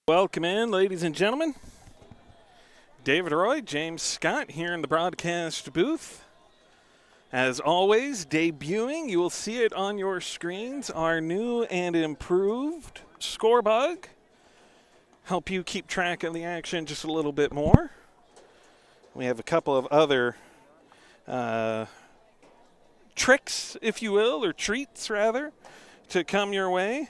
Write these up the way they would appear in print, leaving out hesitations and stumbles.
Welcome in, ladies and gentlemen. David Roy, James Scott here in the broadcast booth. As always, debuting, you will see it on your screens, our new and improved scorebug. Help you keep track of the action just a little bit more. We have a couple of other tricks, if you will, or treats rather, to come your way.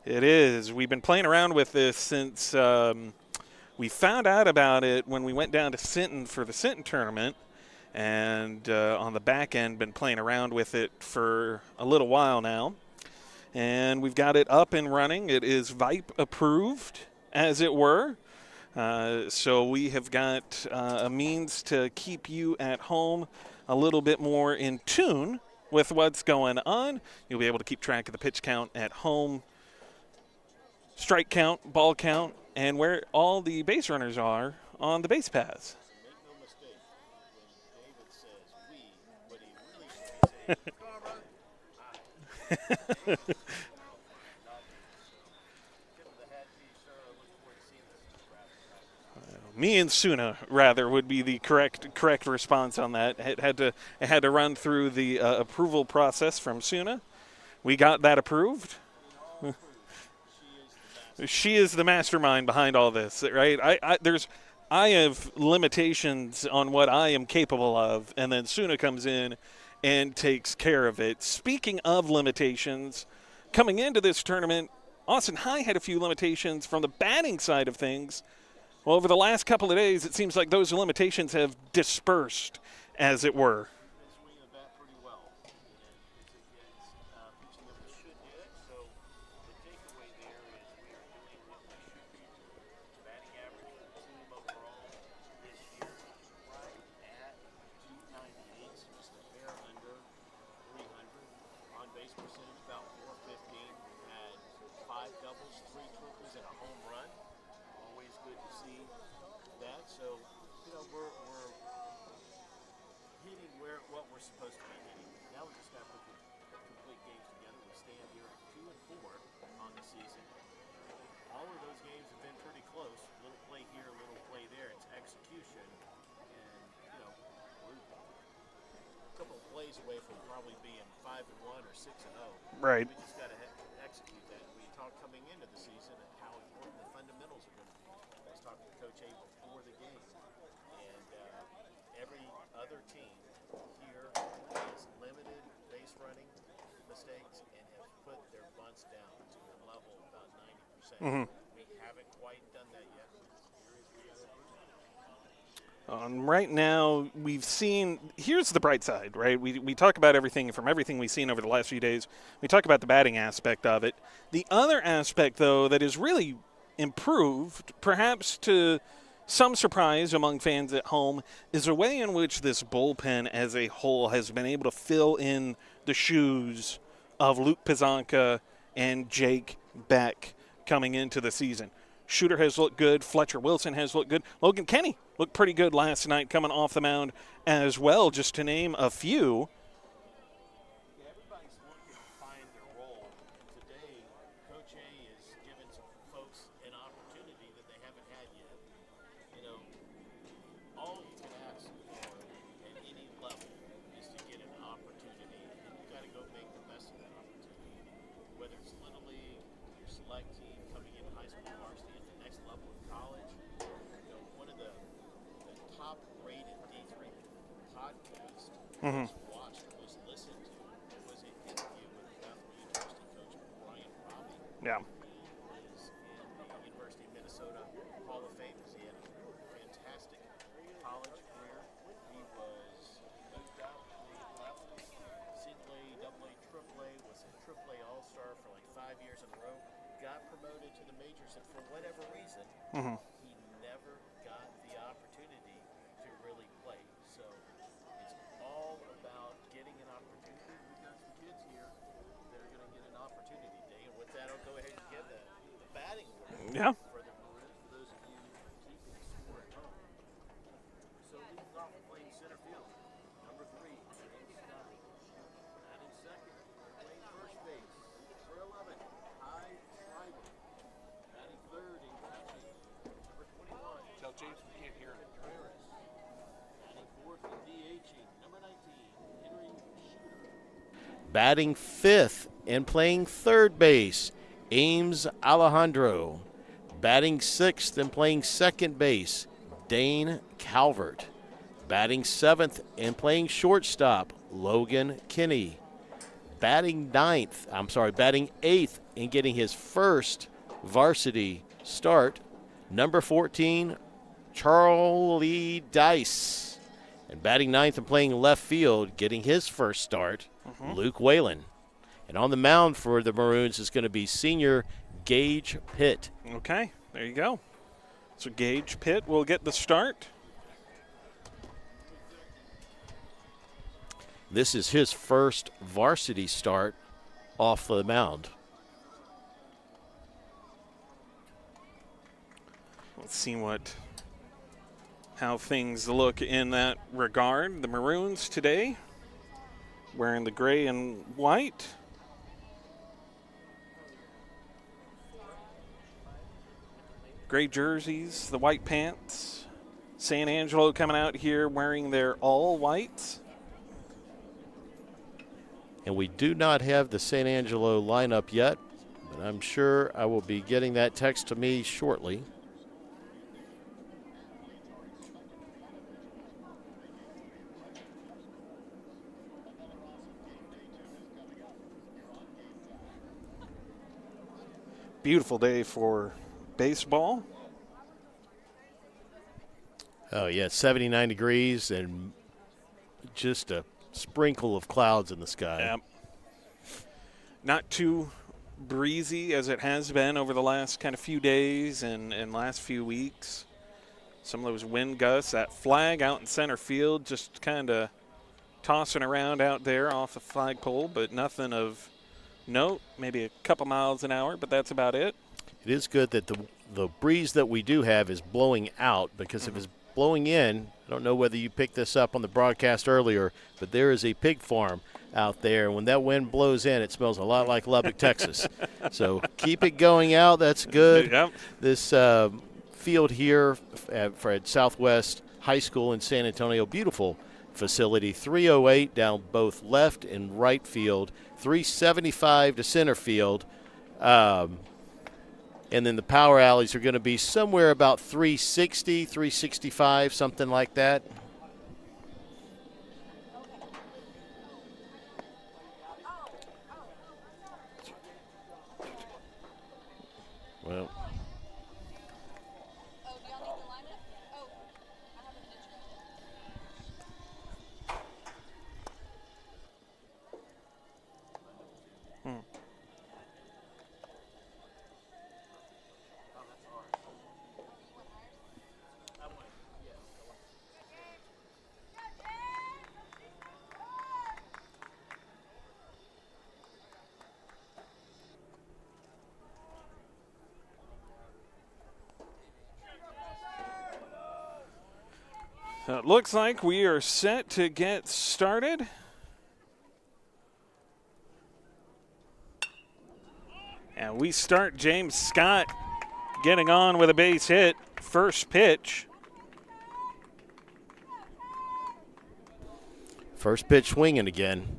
It is. We've been playing around with this since we found out about it when we went down to Sinton for the Sinton tournament, and on the back end been playing around with it for a little while now. And we've got it up and running. It is VIPE approved, as it were. So we have got a means to keep you at home a little bit more in tune with what's going on. You'll be able to keep track of the pitch count at home, strike count, ball count, and where all the base runners are on the base paths. Make no mistake, when David says we, what he really means is, come on, Me and Suna, rather, would be the correct response on that. It had to run through the approval process from Suna. We got that approved. She is the mastermind behind all this, right? I have limitations on what I am capable of, and then Suna comes in and takes care of it. Speaking of limitations, coming into this tournament, Austin High had a few limitations from the batting side of things. Well, over the last couple of days, it seems like those limitations have dispersed, as it were. Supposed to be hitting. Now we just got to put the complete games together. We stand here at 2-4 on the season. All of those games have been pretty close. A little play here, a little play there. It's execution, and we're a couple of plays away from probably being 5-1 or 6-0. Right. We just got to execute that. We talked coming into the season and how important the fundamentals are going to be. I was talking to Coach A before the game, and every other team here has limited base running mistakes and have put their bunts down to a level of about 90%. We haven't quite done that yet. Right now, we've seen – here's the bright side, right? We talk about everything from everything we've seen over the last few days. We talk about the batting aspect of it. The other aspect, though, that is really improved, perhaps to – some surprise among fans at home, is the way in which this bullpen as a whole has been able to fill in the shoes of Luke Pizanka and Jake Beck coming into the season. Shooter has looked good. Fletcher Wilson has looked good. Logan Kenny looked pretty good last night coming off the mound as well, just to name a few. Everybody's wanting to find their role. Today, Coach A is giving some folks an opportunity that they haven't had yet. All you can ask for at any level is to get an opportunity, and you got to go make the best of that opportunity. Whether it's Little League, your select team coming in high school varsity at the next level of college. One of the top-rated D3 podcasts was watched, was listened to, was an interview with Bethel University coach Brian Robbie. Yeah. He is in the University of Minnesota Hall of Fame. He had a fantastic college career. He was moved up, left, single A, double A, triple A, was a triple A All-Star for like 5 years in a row, got promoted to the majors, and for whatever reason, he never got the opportunity to really play. So it's all about getting an opportunity. We've got some kids here that are going to get an opportunity today, and with that, I'll go ahead and give the batting order. Yeah. For those of you keeping score at home. So leading off playing center field, number 3, James Scott. Batting second, playing first base, number 11, Batting 5th and playing 3rd base, Ames Alejandro. Batting 6th and playing 2nd base, Dane Calvert. Batting 7th and playing shortstop, Logan Kinney. Batting 8th and getting his first varsity start, number 14, Charlie Dice. And batting 9th and playing left field, getting his first start, Luke Whalen. And on the mound for the Maroons is going to be senior Gage Pitt. Okay, there you go. So Gage Pitt will get the start. This is his first varsity start off the mound. Let's see how things look in that regard. The Maroons today wearing the gray and white. Gray jerseys, the white pants. San Angelo coming out here wearing their all whites. And we do not have the San Angelo lineup yet, but I'm sure I will be getting that text to me shortly. Beautiful day for baseball. Oh, yeah, 79 degrees and just a sprinkle of clouds in the sky. Yep. Not too breezy as it has been over the last kind of few days and last few weeks. Some of those wind gusts, that flag out in center field just kind of tossing around out there off the flagpole, but nothing of note, maybe a couple miles an hour, but that's about it. It is good that the breeze that we do have is blowing out, because if it's blowing in, I don't know whether you picked this up on the broadcast earlier, but there is a pig farm out there. When that wind blows in, it smells a lot like Lubbock, Texas. So keep it going out. That's good. Yep. This field here at Southwest High School in San Antonio, beautiful facility, 308 down both left and right field, 375 to center field. And then the power alleys are going to be somewhere about 360, 365, something like that. Well, So it looks like we are set to get started. And we start James Scott getting on with a base hit. First pitch. first pitch swinging again.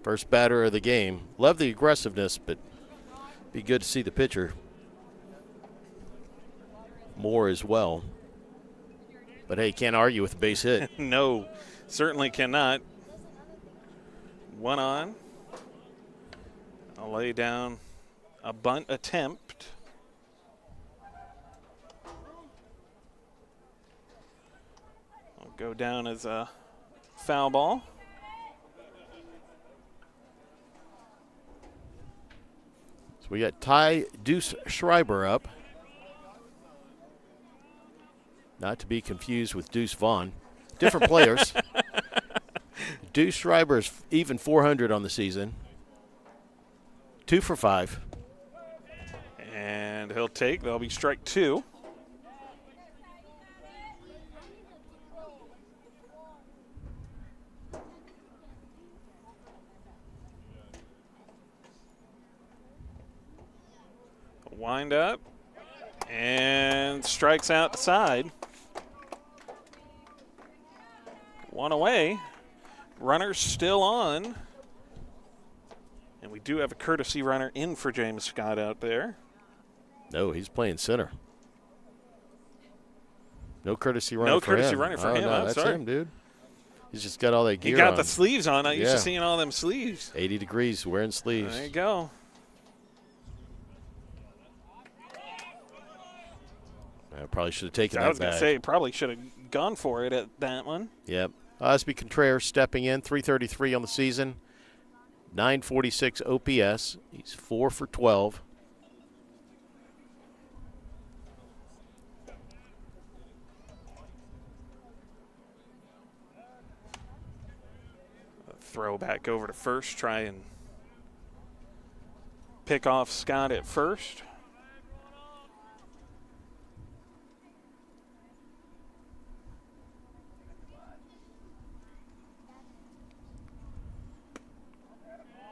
First batter of the game. Love the aggressiveness, but be good to see the pitcher more as well. But, hey, can't argue with a base hit. No, certainly cannot. One on. I'll lay down a bunt attempt. I'll go down as a foul ball. So we got Ty Deuce Schreiber up. Not to be confused with Deuce Vaughn. Different players. Deuce Schreiber is even 400 on the season. 2 for 5. And that'll be strike two. Wind up and strikes out the side. One away. Runners still on. we do have a courtesy runner in for James Scott out there. No, he's playing center. No courtesy runner No for courtesy him. runner for Oh, him. No, I'm that's sorry. him, dude. He's just got all that gear He got on. the sleeves on. I'm used Yeah. to seeing all them sleeves. 80 degrees, wearing sleeves. There you go. I probably should have taken I that was going to back. say, probably should have gone for it at that one. Yep. Osby Contreras stepping in, 333 on the season, 946 OPS. He's 4 for 12. Throw back over to first, try and pick off Scott at first.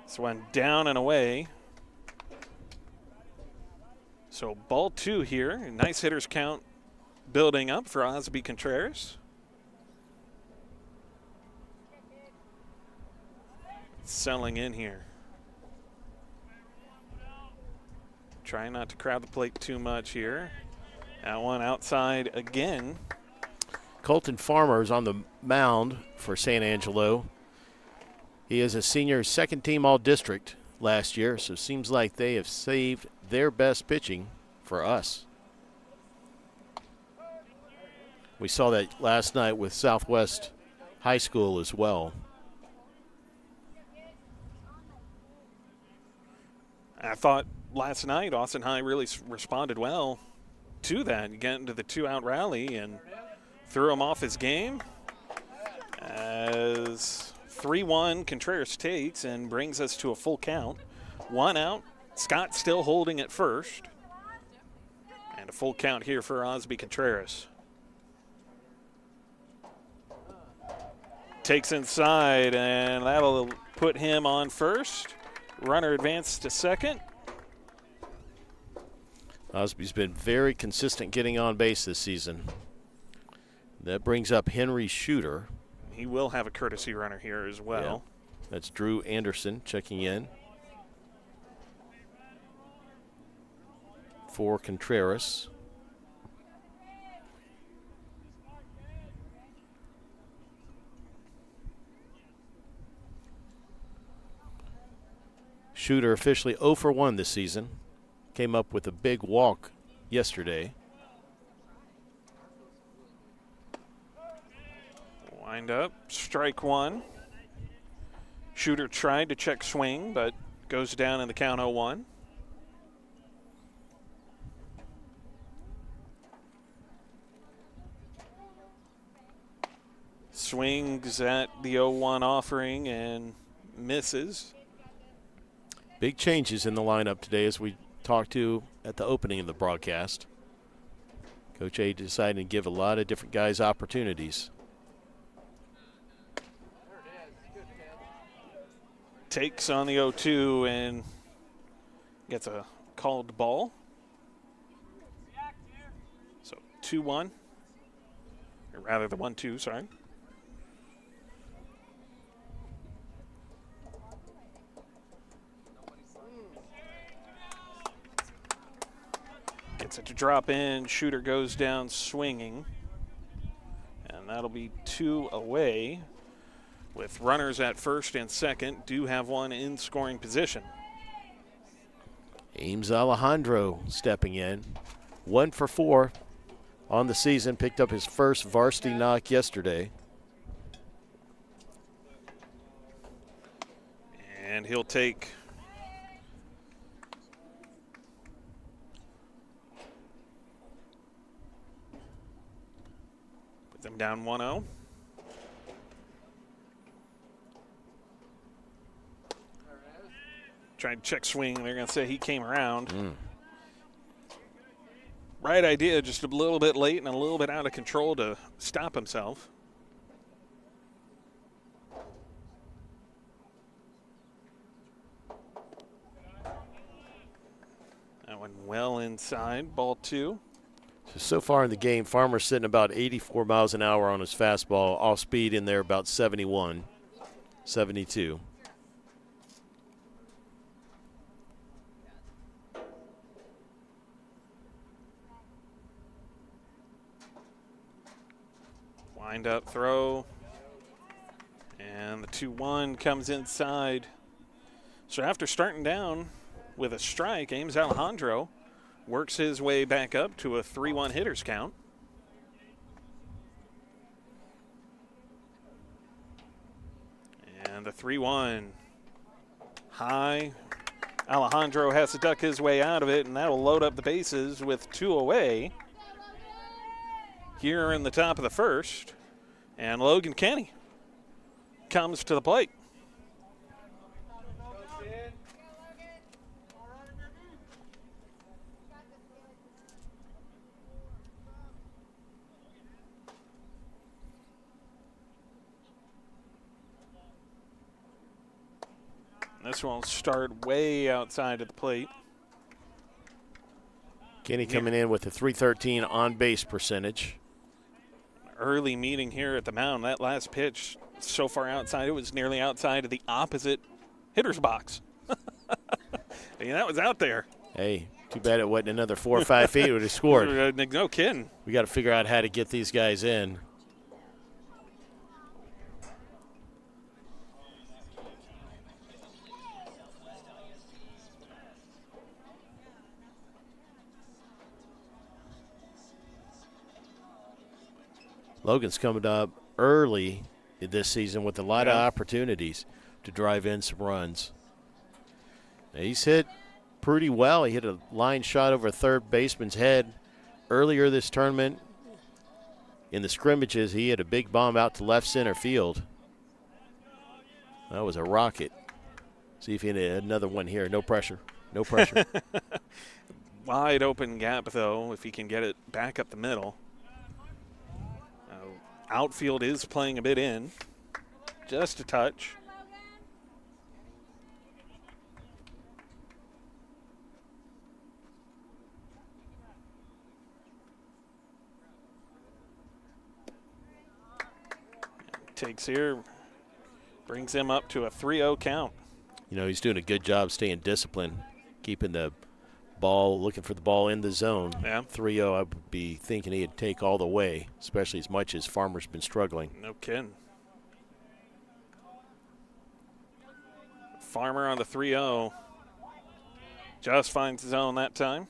This one down and away. So ball 2 here. Nice hitters count building up for Osby Contreras. Selling in here. Trying not to crowd the plate too much here. That one outside again. Colton Farmer is on the mound for San Angelo. He is a senior second team all-district last year, so it seems like they have saved their best pitching for us. We saw that last night with Southwest High School as well. I thought last night Austin High really responded well to that, getting to the 2-out rally and threw him off his game as 3-1 Contreras takes and brings us to a full count. 1 out, Scott still holding at first, and a full count here for Osby Contreras. Takes inside, and that'll put him on first. Runner advanced to second. Osby's been very consistent getting on base this season. That brings up Henry Shooter. He will have a courtesy runner here as well. Yeah. That's Drew Anderson checking in for Contreras. Shooter officially 0 for 1 this season. Came up with a big walk yesterday. Wind up, strike 1. Shooter tried to check swing, but goes down in the count 0-1. Swings at the 0-1 offering and misses. Big changes in the lineup today, as we talked to at the opening of the broadcast. Coach A decided to give a lot of different guys opportunities. Takes on the 0-2 and gets a called ball. So 2-1, or rather the 1-2, sorry. Gets it to drop in. Shooter goes down swinging. And that'll be 2 away. With runners at first and second, do have one in scoring position. Ames Alejandro stepping in. 1 for 4 on the season. Picked up his first varsity knock yesterday. And he'll take put them down 1-0. Trying to check swing. They're going to say he came around. Right idea, just a little bit late and a little bit out of control to stop himself. That one well inside, ball 2. So far in the game, Farmer's sitting about 84 miles an hour on his fastball. Off speed in there about 71, 72. Wind up throw. And the 2-1 comes inside. So after starting down with a strike, Ames Alejandro works his way back up to a 3-1 hitters count. And the 3-1 high. Alejandro has to duck his way out of it, and that'll load up the bases with 2 away here in the top of the first. And Logan Kenny comes to the plate. This one will start way outside of the plate. Kenny coming in with a .313 on-base percentage. Early meeting here at the mound. That last pitch so far outside, it was nearly outside of the opposite hitter's box. I mean, that was out there. Hey, too bad it wasn't another 4 or 5 feet. It would have scored. No kidding. We got to figure out how to get these guys in. Logan's coming up early this season with a lot of opportunities to drive in some runs. Now, he's hit pretty well. He hit a line shot over a third baseman's head earlier this tournament. In the scrimmages, he hit a big bomb out to left center field. That was a rocket. See if he hit another one here. No pressure. No pressure. Wide open gap, though, if he can get it back up the middle. Outfield is playing a bit in, just a touch. Takes here, brings him up to a 3-0 count. You know, he's doing a good job staying disciplined, keeping the ball, looking for the ball in the zone. Yeah. 3-0, I would be thinking he'd take all the way, especially as much as Farmer's been struggling. No kidding. Farmer on the 3-0. Just finds the zone that time.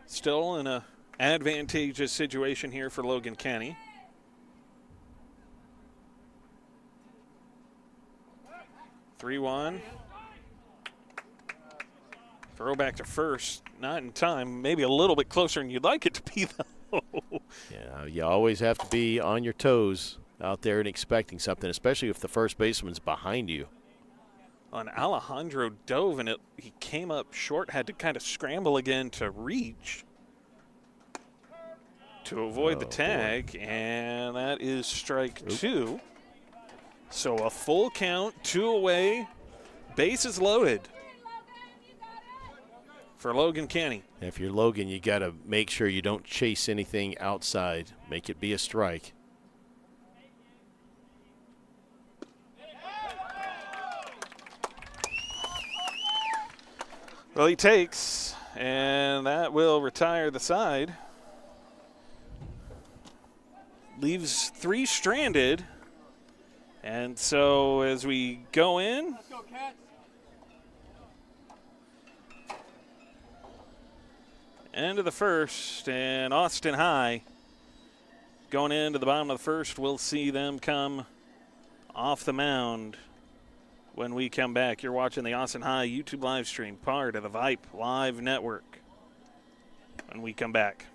Still in an advantageous situation here for Logan Kenny. .3-1. Throw back to first, not in time. Maybe a little bit closer than you'd like it to be, though. Yeah, you always have to be on your toes out there and expecting something, especially if the first baseman's behind you. On Alejandro dove, and he came up short, had to kind of scramble again to reach to avoid the tag, and that is strike 2. So a full count, 2 away, bases loaded for Logan Kenny. If you're Logan, you got to make sure you don't chase anything outside. Make it be a strike. Well, he takes, and that will retire the side. Leaves 3 stranded. And so as we go in, let's go, Cats. end of the first, and Austin High going into the bottom of the first. We'll see them come off the mound when we come back. You're watching the Austin High YouTube live stream, part of the VIPE Live Network. When we come back.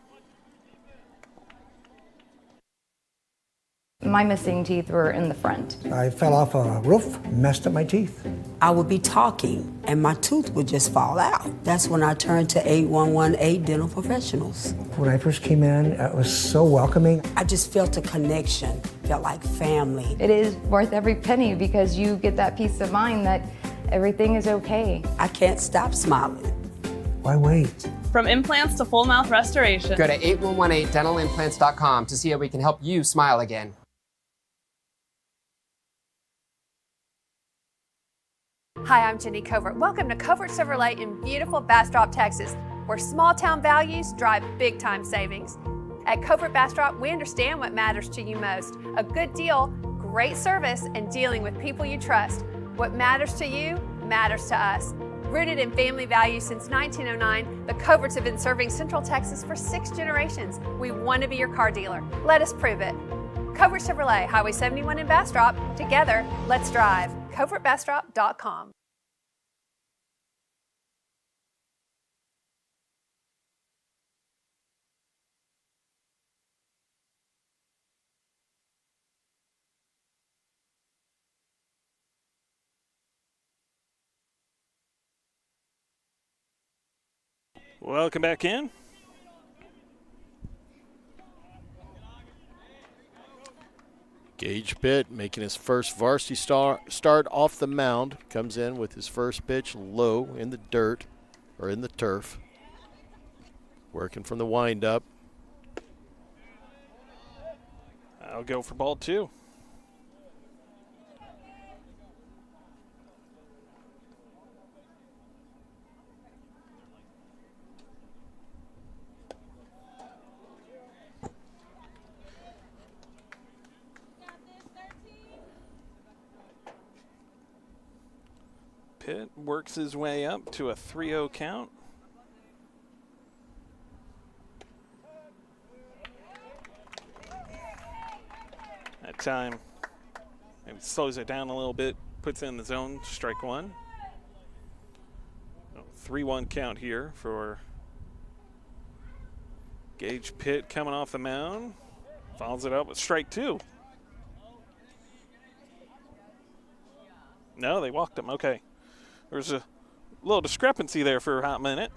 My missing teeth were in the front. I fell off a roof, messed up my teeth. I would be talking and my tooth would just fall out. That's when I turned to 8118 Dental Professionals. When I first came in, it was so welcoming. I just felt a connection, felt like family. It is worth every penny because you get that peace of mind that everything is okay. I can't stop smiling. Why wait? From implants to full mouth restoration. Go to 8118dentalimplants.com to see how we can help you smile again. Hi, I'm Jenny Covert. Welcome to Covert Chevrolet in beautiful Bastrop, Texas, where small town values drive big time savings. At Covert Bastrop, we understand what matters to you most. A good deal, great service, and dealing with people you trust. What matters to you matters to us. Rooted in family values since 1909, the Coverts have been serving Central Texas for 6 generations. We want to be your car dealer. Let us prove it. Covert Chevrolet, Highway 71 in Bastrop. Together, let's drive. CovertBastrop.com. Welcome back in. Gage Pitt making his first varsity start off the mound. Comes in with his first pitch low in the dirt, or in the turf. Working from the windup. I'll go for ball 2. Pitt works his way up to a 3-0 count. That time, maybe slows it down a little bit, puts it in the zone, strike 1. 3-1 count here for Gage Pitt coming off the mound. Follows it up with strike 2. No, they walked him. Okay. There's a little discrepancy there for a hot minute.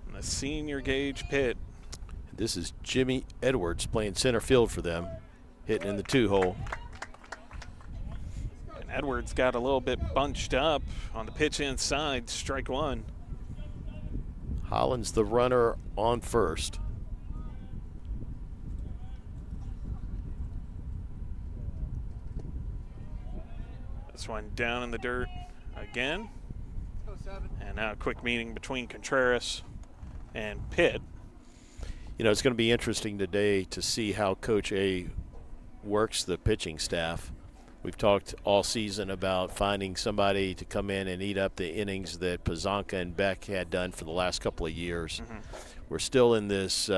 And the senior Gage Pitt. This is Jimmy Edwards playing center field for them, hitting in the 2-hole. And Edwards got a little bit bunched up on the pitch inside, strike 1. Holland's the runner on first. This one down in the dirt again. And now a quick meeting between Contreras and Pitt. You know, it's going to be interesting today to see how Coach A works the pitching staff. We've talked all season about finding somebody to come in and eat up the innings that Pazanka and Beck had done for the last couple of years. Mm-hmm. We're still in this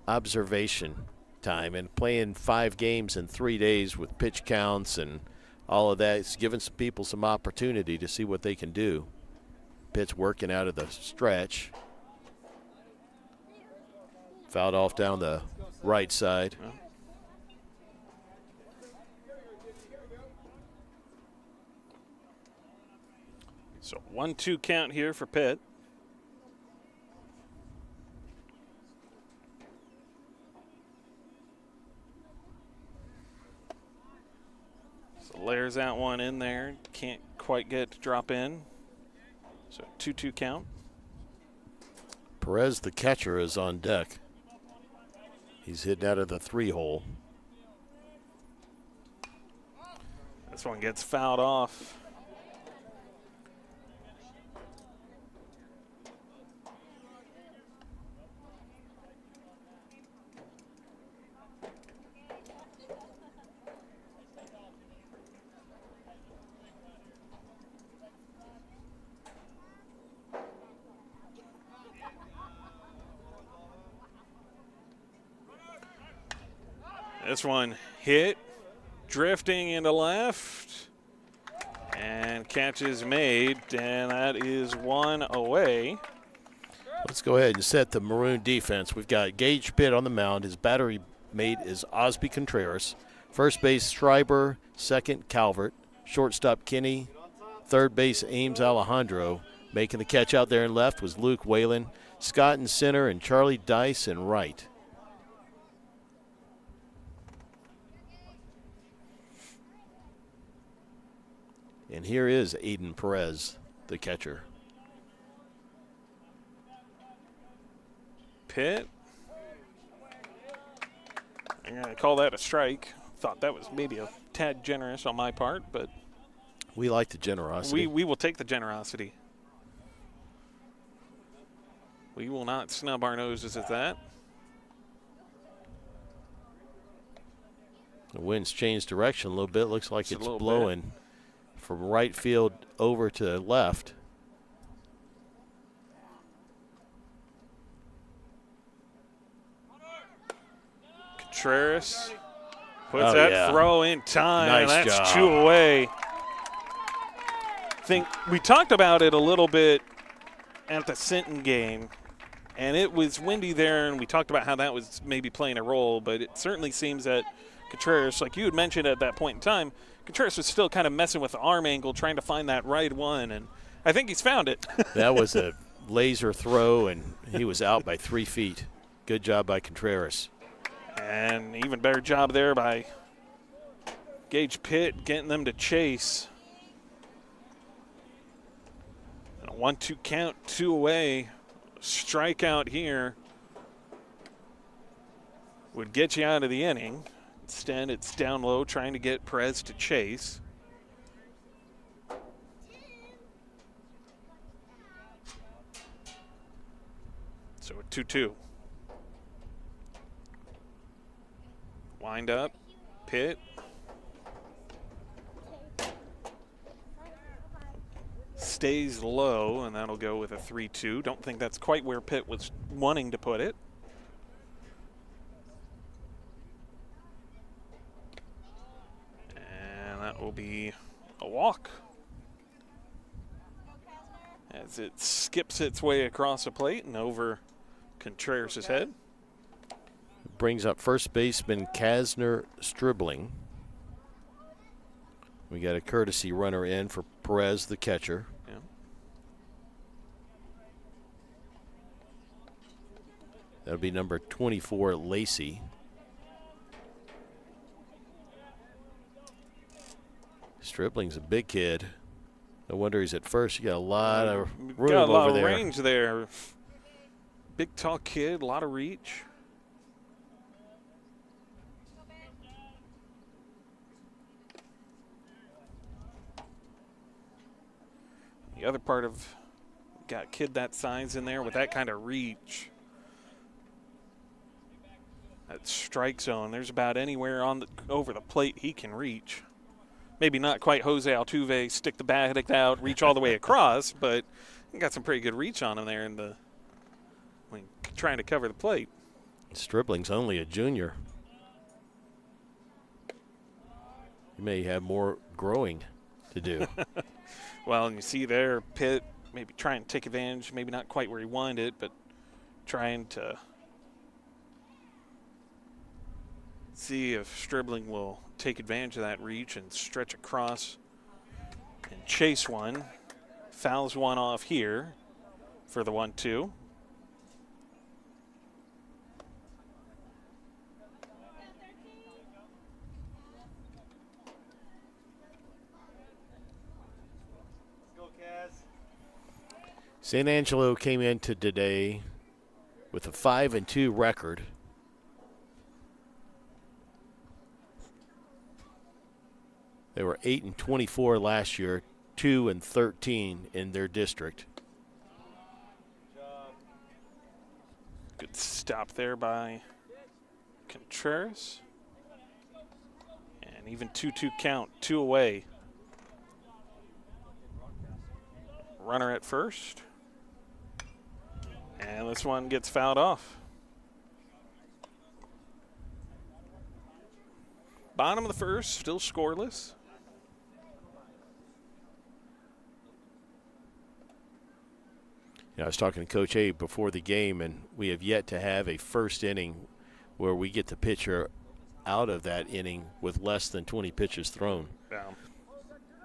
observation time, and playing 5 games in 3 days with pitch counts and all of that. It's given some people some opportunity to see what they can do. Pitt's working out of the stretch. Fouled off down the right side. Well, so 1-2 count here for Pitt. So layers that one in there. Can't quite get it to drop in. So 2-2 count. Perez, the catcher, is on deck. He's hitting out of the 3-hole. This one gets fouled off. This one hit, drifting into left, and catch is made, and that is 1 away. Let's go ahead and set the Maroon defense. We've got Gage Pitt on the mound. His battery mate is Osby Contreras. First base, Schreiber. Second, Calvert. Shortstop, Kinney. Third base, Ames Alejandro. Making the catch out there in left was Luke Whalen. Scott in center, and Charlie Dice in right. And here is Aiden Perez, the catcher. Pitt. I'm going to call that a strike. thought that was maybe a tad generous on my part, but We like the generosity. we will take the generosity. We will not snub our noses at that. The wind's changed direction a little bit. Looks like Just a it's little blowing from right field over to left. Contreras puts Oh, that yeah. throw in time. Nice That's job. 2 away. Think we talked about it a little bit at the Sinton game, and it was windy there, and we talked about how that was maybe playing a role, but it certainly seems that Contreras, like you had mentioned at that point in time, Contreras was still kind of messing with the arm angle, trying to find that right one, and I think he's found it. That was a laser throw, and he was out by 3 feet. Good job by Contreras. And even better job there by Gage Pitt getting them to chase. And a 1-2 count, 2 away. Strikeout here would get you out of the inning. Instead, it's down low trying to get Perez to chase. So a 2-2. Wind up, Pitt. Stays low, and that'll go with a 3-2. Don't think that's quite where Pitt was wanting to put it. And that will be a walk as it skips its way across the plate and over Contreras' head. Brings up first baseman Kasner Stribling. We got a courtesy runner in for Perez, the catcher. Yeah. That'll be number 24, Lacey. Stribling's a big kid. No wonder he's at first. You got a lot of room Got a lot over of there. range there. Big, tall kid, a lot of reach. The other part of got a kid that size in there with that kind of reach. That strike zone, there's about anywhere on the over the plate he can reach. Maybe not quite Jose Altuve, stick the bat out, reach all the way across, but he got some pretty good reach on him there in the when trying to cover the plate. Stribling's only a junior. He may have more growing to do. Well, and you see there, Pitt maybe trying to take advantage, maybe not quite where he wanted it, but trying to see if Stribling will take advantage of that reach and stretch across and chase one. Fouls one off here for the 1-2. San Angelo came into today with a 5-2 record. They were 8-24 last year, 2-13 in their district. Good stop there by Contreras. And even 2-2 count, 2 away. Runner at first. And this one gets fouled off. Bottom of the first, still scoreless. You know, I was talking to Coach Abe before the game, and we have yet to have a first inning where we get the pitcher out of that inning with less than 20 pitches thrown. Yeah.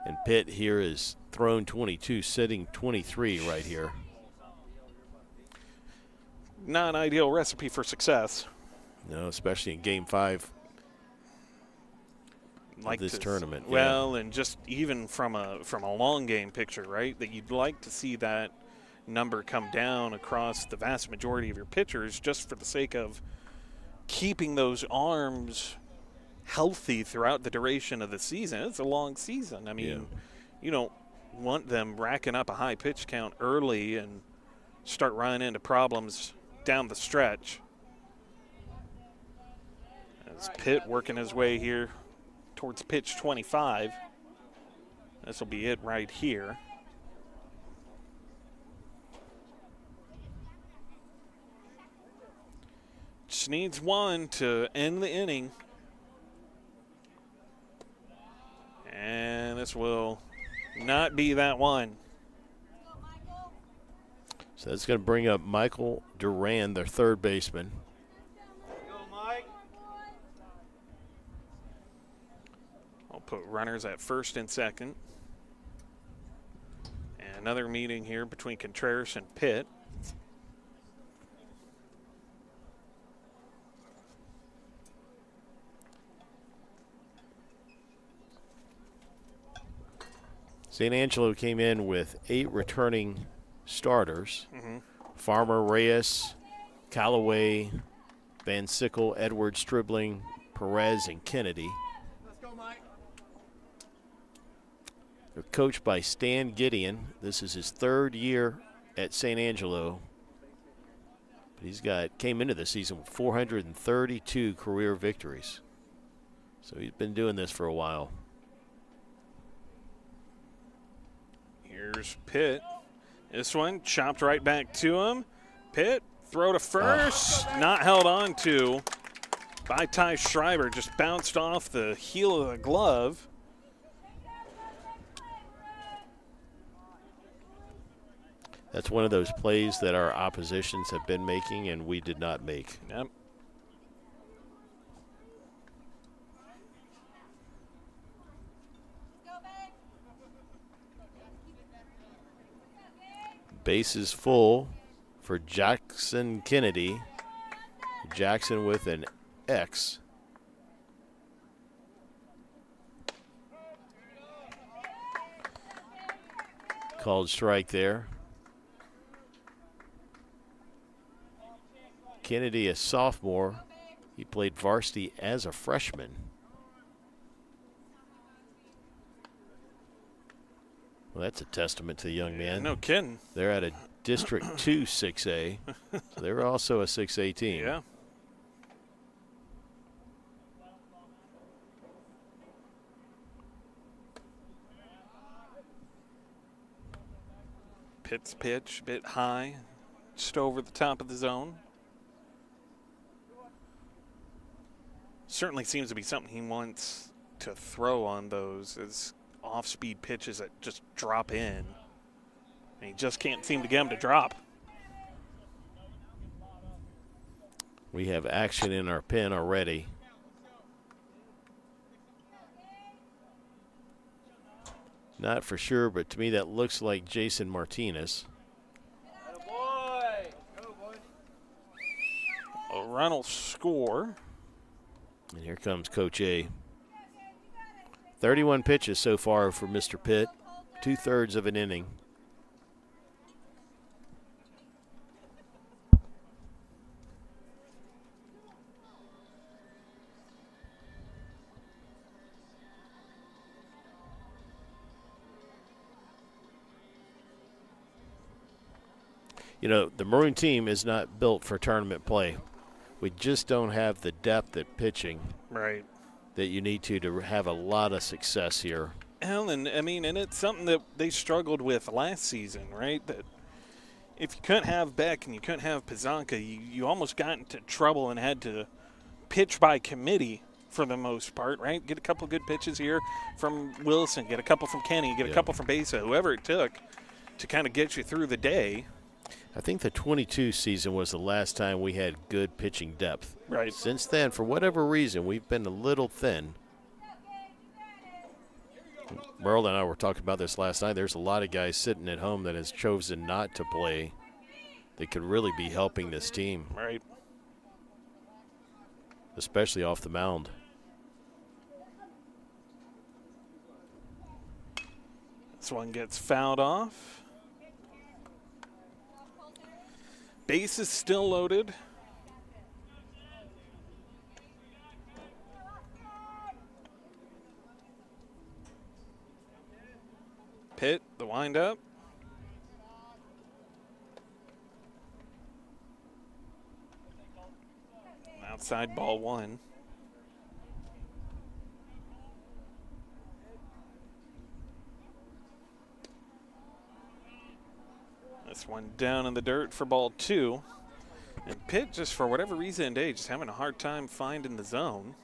And Pitt here is thrown 22, sitting 23 right here. Not an ideal recipe for success. No, especially in Game 5 Like of this tournament. Yeah. Well, and just even from a long game picture, right? That you'd like to see that number come down across the vast majority of your pitchers just for the sake of keeping those arms healthy throughout the duration of the season. It's a long season. I mean, you don't want them racking up a high pitch count early and start running into problems down the stretch. As Pitt working his way here towards pitch 25. This will be it right here. Just needs one to end the inning. And this will not be that one. So that's going to bring up Michael Duran, their third baseman. I'll put runners at first and second. And another meeting here between Contreras and Pitt. St. Angelo came in with 8 returning starters. Farmer, Reyes, Callaway, Van Sickle, Edwards, Stribling, Perez, and Kennedy. They're coached by Stan Gideon. This is his 3rd year at St. Angelo. But came into the season with 432 career victories. So he's been doing this for a while. Here's Pitt. This one chopped right back to him. Pitt, throw to first. Not held on to by Ty Schreiber. Just bounced off the heel of the glove. That's one of those plays that our oppositions have been making and we did not make. Yep. Base is full for Jackson Kennedy. Jackson with an X. Called strike there. Kennedy, a sophomore. He played varsity as a freshman. Well, that's a testament to the young man. No kidding. They're at a District 2 6A. So they're also a 6A team. Yeah. Pitt's pitch, a bit high, just over the top of the zone. Certainly seems to be something he wants to throw on those as off-speed pitches that just drop in. And he just can't seem to get them to drop. We have action in our pen already. Not for sure, but to me that looks like Jason Martinez. A run will score. And here comes Coach A. 31 pitches so far for Mr. Pitt, 2/3 of an inning. You know, the Maroon team is not built for tournament play. We just don't have the depth at pitching. Right. That you need to have a lot of success here. And it's something that they struggled with last season, right? That if you couldn't have Beck and you couldn't have Pizanka, you almost got into trouble and had to pitch by committee for the most part, right? Get a couple good pitches here from Wilson, get a couple from Kenny, get a couple from Besa, whoever it took to kind of get you through the day. I think the 22 season was the last time we had good pitching depth. Right. Since then, for whatever reason, we've been a little thin. Merle and I were talking about this last night. There's a lot of guys sitting at home that has chosen not to play that could really be helping this team. Right. Especially off the mound. This one gets fouled off. Base is still loaded. Pitt, the windup. Outside ball 1. This one down in the dirt for ball 2. And Pitt, just for whatever reason today, just having a hard time finding the zone.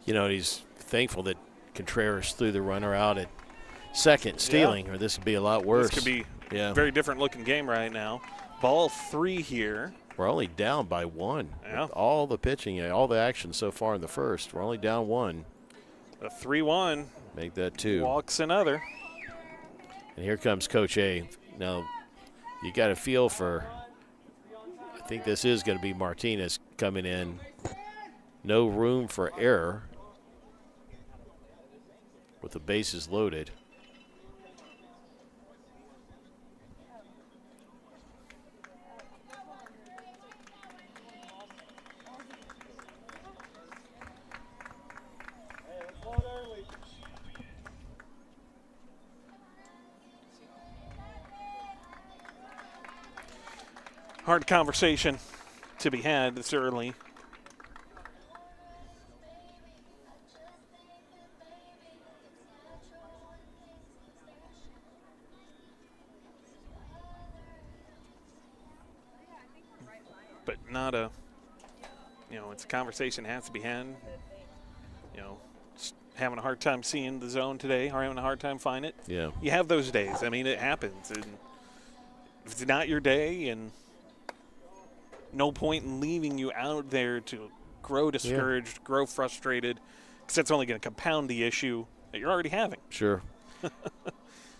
You know, he's thankful that Contreras threw the runner out at second, stealing, or this would be a lot worse. This could be a very different looking game right now. Ball 3 here. We're only down by 1. Yeah. With all the pitching, all the action so far in the first. We're only down 1. A 3-1. Make that 2. Walks another. And here comes Coach A. Now, you got a feel for, I think this is going to be Martinez coming in. No room for error with the bases loaded. Hard conversation to be had this early. But not a, it's a conversation that has to be had. Just having a hard time seeing the zone today, or having a hard time finding it. Yeah. You have those days. I mean, it happens. And if it's not your day, and no point in leaving you out there to grow discouraged, grow frustrated, because that's only going to compound the issue that you're already having. Sure.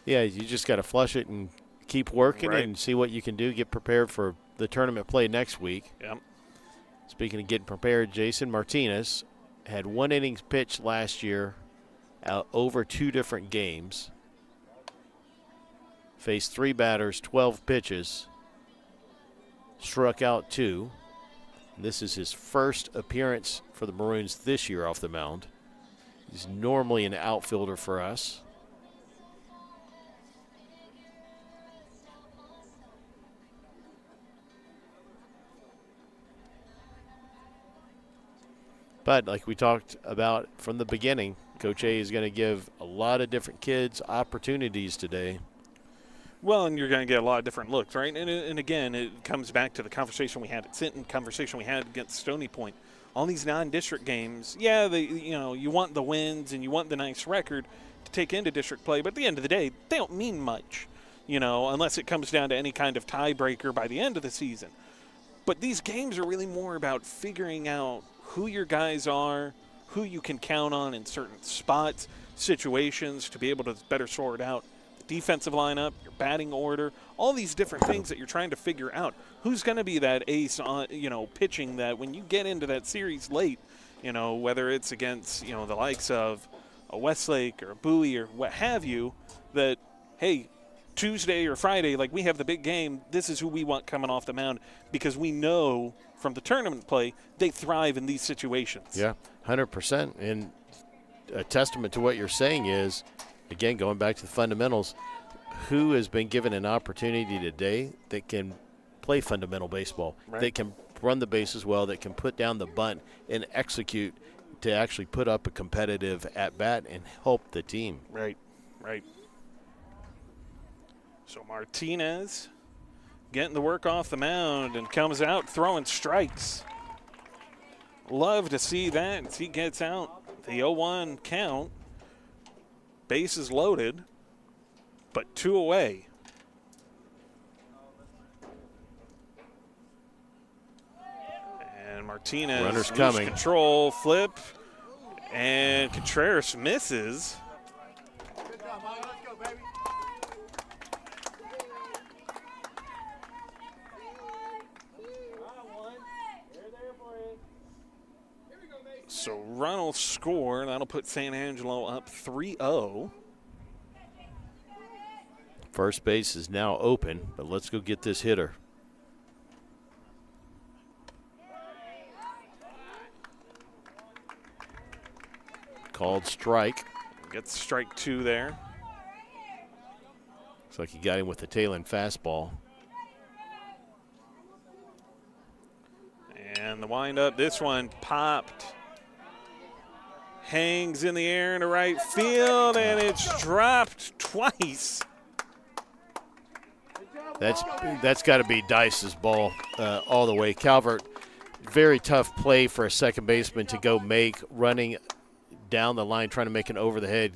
Yeah, you just got to flush it and keep working Right. and see what you can do. Get prepared for the tournament play next week. Yep. Speaking of getting prepared, Jason Martinez had 1 innings pitched last year over 2 different games. Faced 3 batters, 12 pitches. Struck out 2. This is his first appearance for the Maroons this year off the mound. He's normally an outfielder for us. But like we talked about from the beginning, Coach A is going to give a lot of different kids opportunities today. Well, and you're going to get a lot of different looks, right? And again, it comes back to the conversation we had at Sinton, conversation we had against Stony Point. All these non-district games, you want the wins and you want the nice record to take into district play, but at the end of the day, they don't mean much, unless it comes down to any kind of tiebreaker by the end of the season. But these games are really more about figuring out who your guys are, who you can count on in certain spots, situations to be able to better sort out the defensive lineup, your batting order, all these different things that you're trying to figure out. Who's going to be that ace on, pitching that when you get into that series late, whether it's against, the likes of a Westlake or a Bowie or what have you, that, hey, Tuesday or Friday, like we have the big game, this is who we want coming off the mound because we know from the tournament play they thrive in these situations. Yeah, 100%. And a testament to what you're saying is, again, going back to the fundamentals, who has been given an opportunity today that can play fundamental baseball, right, that can run the bases well, that can put down the bunt and execute to actually put up a competitive at-bat and help the team. Right. So Martinez getting the work off the mound and comes out throwing strikes. Love to see that as he gets out the 0-1 count. Bases loaded, but 2 away. And Martinez Runner's loses coming. Control, flip, and Contreras misses. So run will score. That'll put San Angelo up 3-0. First base is now open, but let's go get this hitter. Called strike. Gets strike 2 there. Looks like he got him with the tail end fastball. And the windup, this one popped. Hangs in the air into right field, and it's dropped twice. That's got to be Dice's ball all the way. Calvert, very tough play for a second baseman to go make, running down the line, trying to make an over-the-head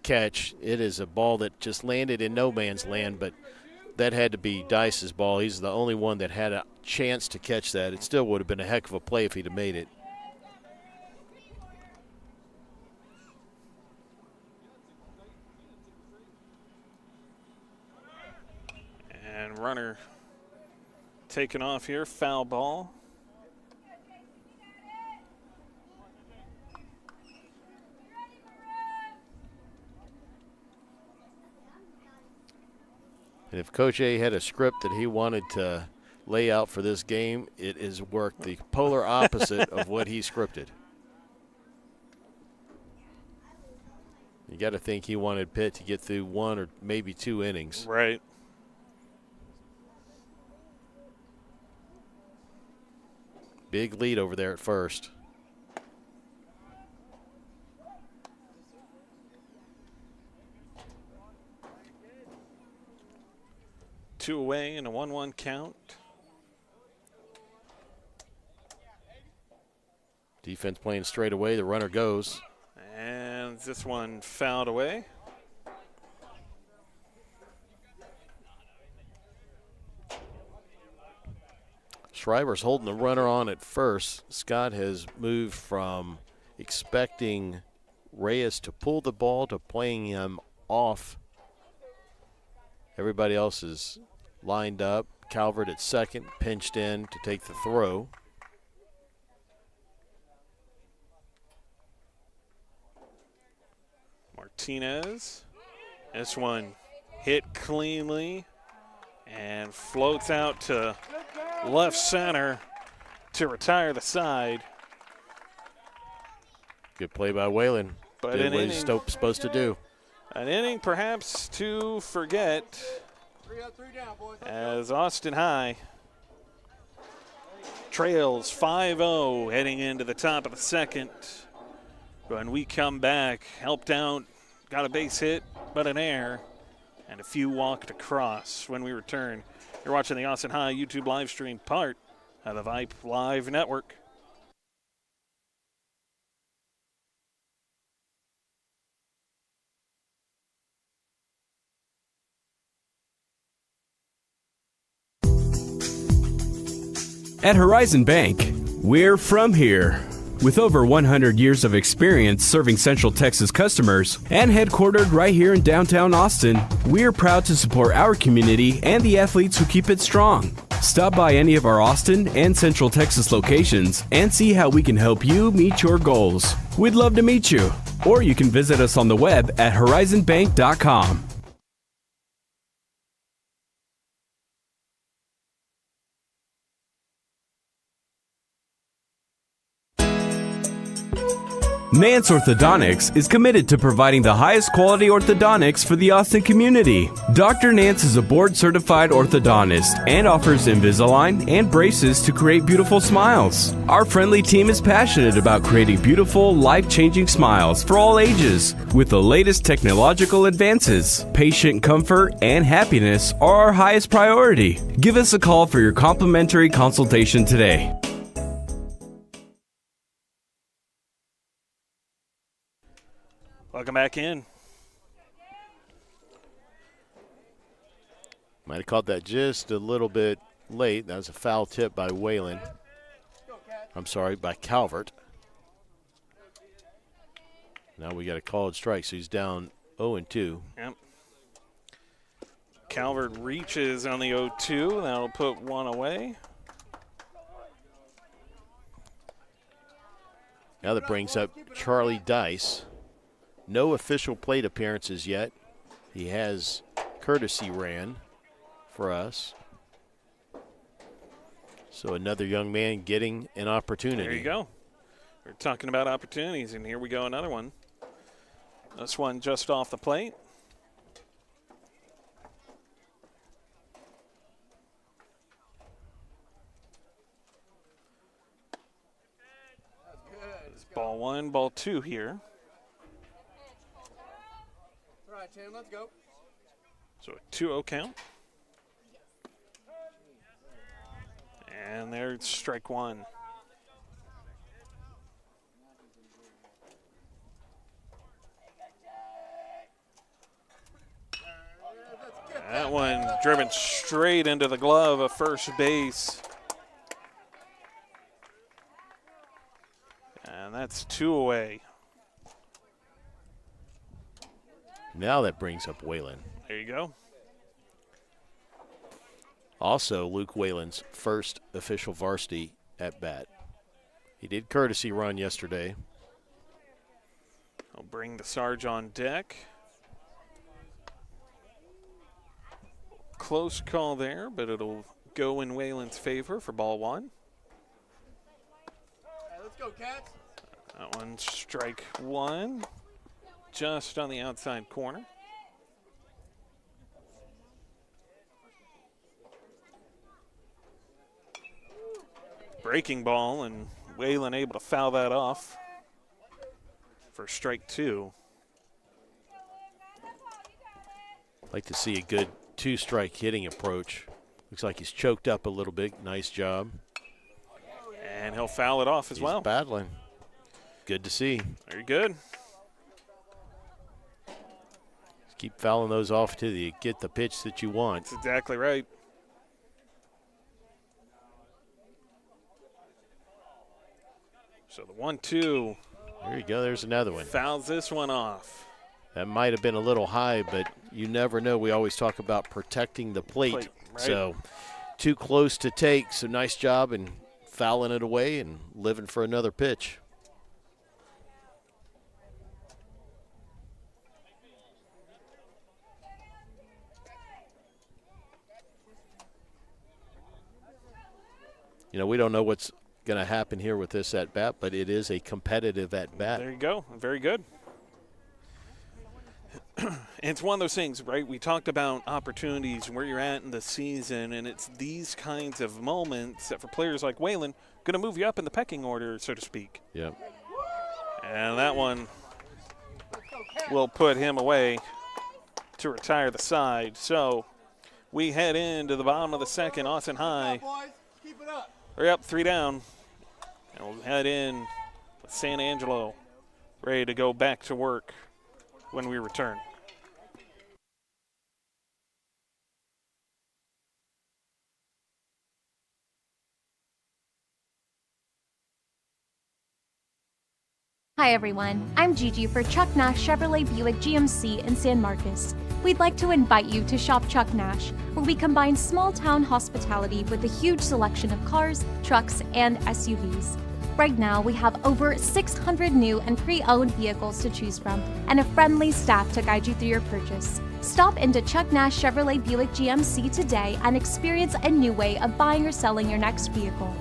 catch. It is a ball that just landed in no man's land, but that had to be Dice's ball. He's the only one that had a chance to catch that. It still would have been a heck of a play if he'd have made it. And runner taken off here, foul ball. And if Coach A had a script that he wanted to lay out for this game, it is worked the polar opposite of what he scripted. You got to think he wanted Pitt to get through 1 or maybe 2 innings. Right. Big lead over there at first. Two away and a 1-1 count. Defense playing straight away. The runner goes. And this one fouled away. Schreiber's holding the runner on at first. Scott has moved from expecting Reyes to pull the ball to playing him off. Everybody else is lined up. Calvert at second, pinched in to take the throw. Martinez. This one hit cleanly and floats out to left center to retire the side. Good play by Whalen. But did an what he's inning, supposed to do. An inning perhaps to forget, as Austin High trails 5-0 heading into the top of the second. When we come back, helped out, got a base hit, but an error, and a few walked across. When we return, you're watching the Austin High YouTube live stream, part of the VIPE Live Network. At Horizon Bank, we're from here. With over 100 years of experience serving Central Texas customers and headquartered right here in downtown Austin, we're proud to support our community and the athletes who keep it strong. Stop by any of our Austin and Central Texas locations and see how we can help you meet your goals. We'd love to meet you. Or you can visit us on the web at horizonbank.com. Nance Orthodontics is committed to providing the highest quality orthodontics for the Austin community. Dr. Nance is a board-certified orthodontist and offers Invisalign and braces to create beautiful smiles. Our friendly team is passionate about creating beautiful, life-changing smiles for all ages with the latest technological advances. Patient comfort and happiness are our highest priority. Give us a call for your complimentary consultation today. Welcome back in. Might have caught that just a little bit late. That was a foul tip by Whalen. I'm sorry, by Calvert. Now we got a called strike, so he's down 0-2. Yep. Calvert reaches on the 0-2. That'll put one away. Now that brings up Charlie Dice. No official plate appearances yet. He has courtesy ran for us. So another young man getting an opportunity. There you go. We're talking about opportunities, and here we go, another one. This one just off the plate. It's ball 1, ball 2 here. All right, Tim, let's go. So a 2-0 count. And there's strike 1. That one driven straight into the glove of first base. And that's 2 away. Now that brings up Whalen. There you go. Also, Luke Whalen's first official varsity at bat. He did courtesy run yesterday. I'll bring the Sarge on deck. Close call there, but it'll go in Whalen's favor for ball 1. Hey, let's go, Cats. That one strike 1, just on the outside corner. Breaking ball, and Whalen able to foul that off for strike 2. Like to see a good 2-strike hitting approach. Looks like he's choked up a little bit. Nice job. And he'll foul it off as well. He's battling. Good to see. Very good. Just keep fouling those off till you get the pitch that you want. That's exactly right. So the 1-2. There you go. There's another one. Fouls this one off. That might have been a little high, but you never know. We always talk about protecting the plate. Right. So too close to take. So nice job in fouling it away and living for another pitch. You know, we don't know what's going to happen here with this at-bat, but it is a competitive at-bat. There you go. Very good. It's one of those things, right? We talked about opportunities, where you're at in the season, and it's these kinds of moments that for players like Whalen, going to move you up in the pecking order, so to speak. Yeah. And that one will put him away to retire the side. So we head into the bottom of the second. Austin High. Keep it up. Hurry up, 3 down. And we'll head in with San Angelo ready to go back to work when we return. Hi everyone, I'm Gigi for Chuck Nash Chevrolet Buick GMC in San Marcos. We'd like to invite you to shop Chuck Nash, where we combine small-town hospitality with a huge selection of cars, trucks, and SUVs. Right now, we have over 600 new and pre-owned vehicles to choose from, and a friendly staff to guide you through your purchase. Stop into Chuck Nash Chevrolet Buick GMC today and experience a new way of buying or selling your next vehicle.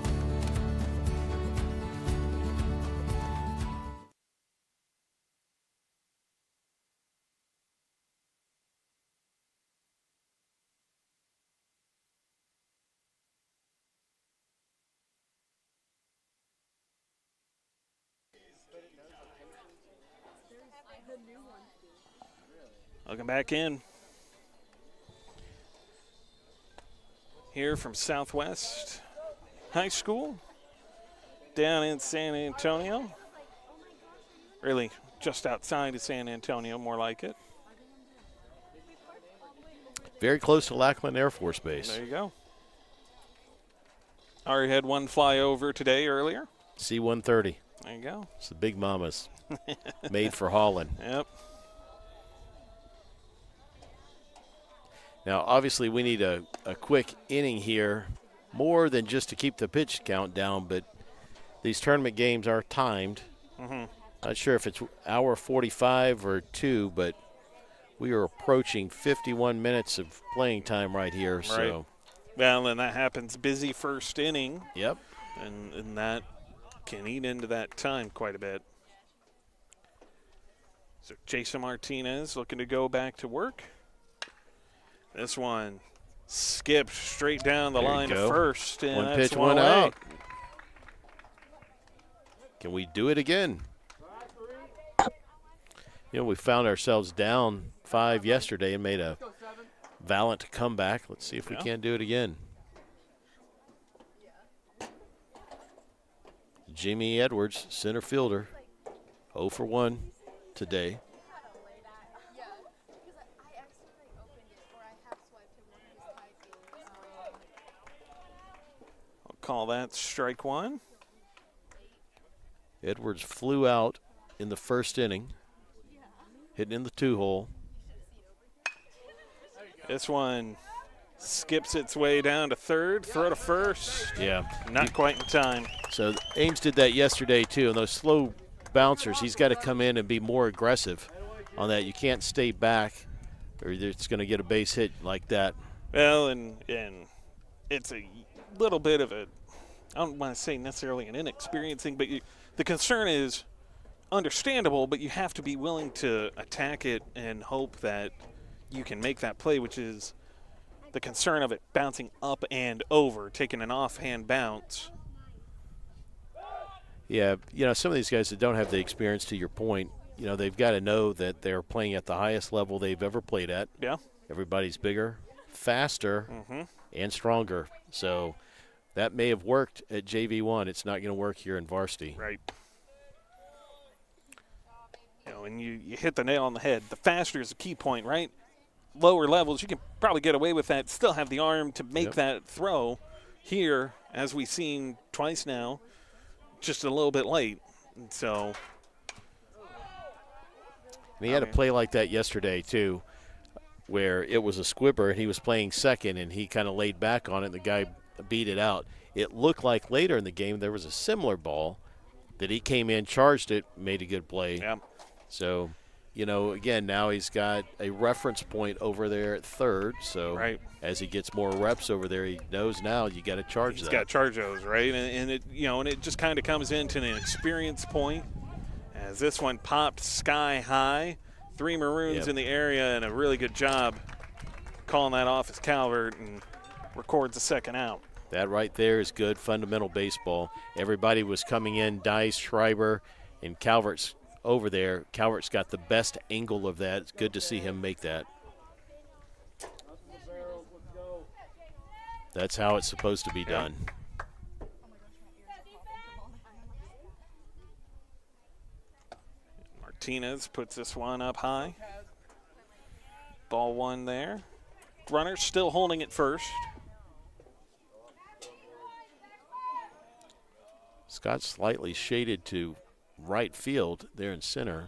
Welcome back in. Here from Southwest High School down in San Antonio. Really just outside of San Antonio, more like it. Very close to Lackland Air Force Base. There you go. Already had one fly over today earlier. C-130. There you go. It's the big mamas. Made for Holland. Yep. Now, obviously, we need a quick inning here, more than just to keep the pitch count down, but these tournament games are timed. Mm-hmm. Not sure if it's hour 45 or 2, but we are approaching 51 minutes of playing time right here. Right. So, well, and that happens busy first inning. Yep. And that can eat into that time quite a bit. So Jason Martinez looking to go back to work. This one skipped straight down the line to first. And one that's pitch, one away. out. Can we do it again? You know, we found ourselves down 5 yesterday and made a valiant comeback. Let's see if we can't do it again. Jimmy Edwards, center fielder, 0 for 1 today. I'll call that strike one. Edwards flew out in the first inning, hitting in the 2-hole. This one skips its way down to third, throw to first. Yeah. Not quite in time. So Ames did that yesterday too, and those slow bouncers, he's got to come in and be more aggressive on that. You can't stay back or it's going to get a base hit like that. Well, and it's a little bit of a, I don't want to say necessarily an inexperienced thing, but the concern is understandable, but you have to be willing to attack it and hope that you can make that play, which is the concern of it bouncing up and over, taking an offhand bounce. Yeah, you know, some of these guys that don't have the experience, to your point, you know, they've got to know that they're playing at the highest level they've ever played at. Yeah. Everybody's bigger, faster, and stronger. So that may have worked at JV1. It's not going to work here in varsity. Right. You know, and you hit the nail on the head. The faster is a key point, right? Lower levels, you can probably get away with that, still have the arm to make that throw. Here, as we've seen twice now, just a little bit late. And so. And he had a play like that yesterday, too, where it was a squibber and he was playing second and he kind of laid back on it and the guy beat it out. It looked like later in the game there was a similar ball that he came in, charged it, made a good play. Yeah. So, you know, again, now he's got a reference point over there at third. So as he gets more reps over there, he knows now you got to charge He's that. got to charge those, right? And it, you know, and it just kind of comes into an experience point as this one popped sky high. 3 Maroons in the area, and a really good job calling that off as Calvert and records a second out. That right there is good fundamental baseball. Everybody was coming in, Dice, Schreiber, and Calvert's over there. Calvert's got the best angle of that. It's good to see him make that. That's how it's supposed to be done. Martinez puts this one up high. Ball one there. Runner still holding it first. Scott slightly shaded to right field there in center.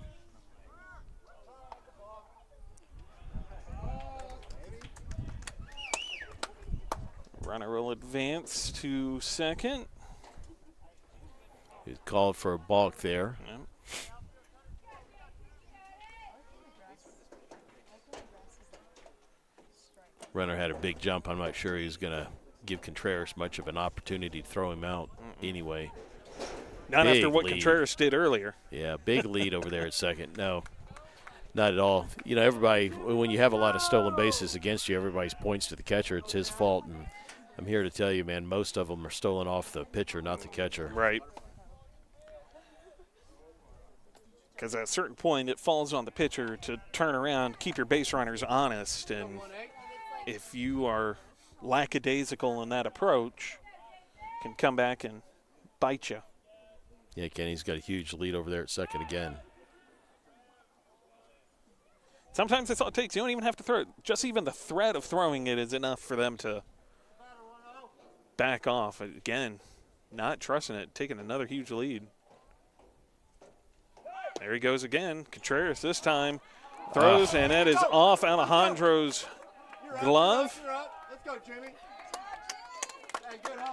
Runner will advance to second. He called for a balk there. Yep. Runner had a big jump. I'm not sure he was going to give Contreras much of an opportunity to throw him out anyway. Not big after what lead. Contreras did earlier. Yeah, big lead over there at second. No, not at all. You know, everybody, when you have a lot of stolen bases against you, everybody points to the catcher. It's his fault. And I'm here to tell you, man, most of them are stolen off the pitcher, not the catcher. Right. Because at a certain point, it falls on the pitcher to turn around, keep your base runners honest. And if you are lackadaisical in that approach, can come back and bite you. Yeah, Kenny's got a huge lead over there at second again. Sometimes that's all it takes. You don't even have to throw it. Just even the threat of throwing it is enough for them to back off. Again, not trusting it, taking another huge lead. There he goes again. Contreras this time throws, and that is off Alejandro's glove. Let's go, Jimmy.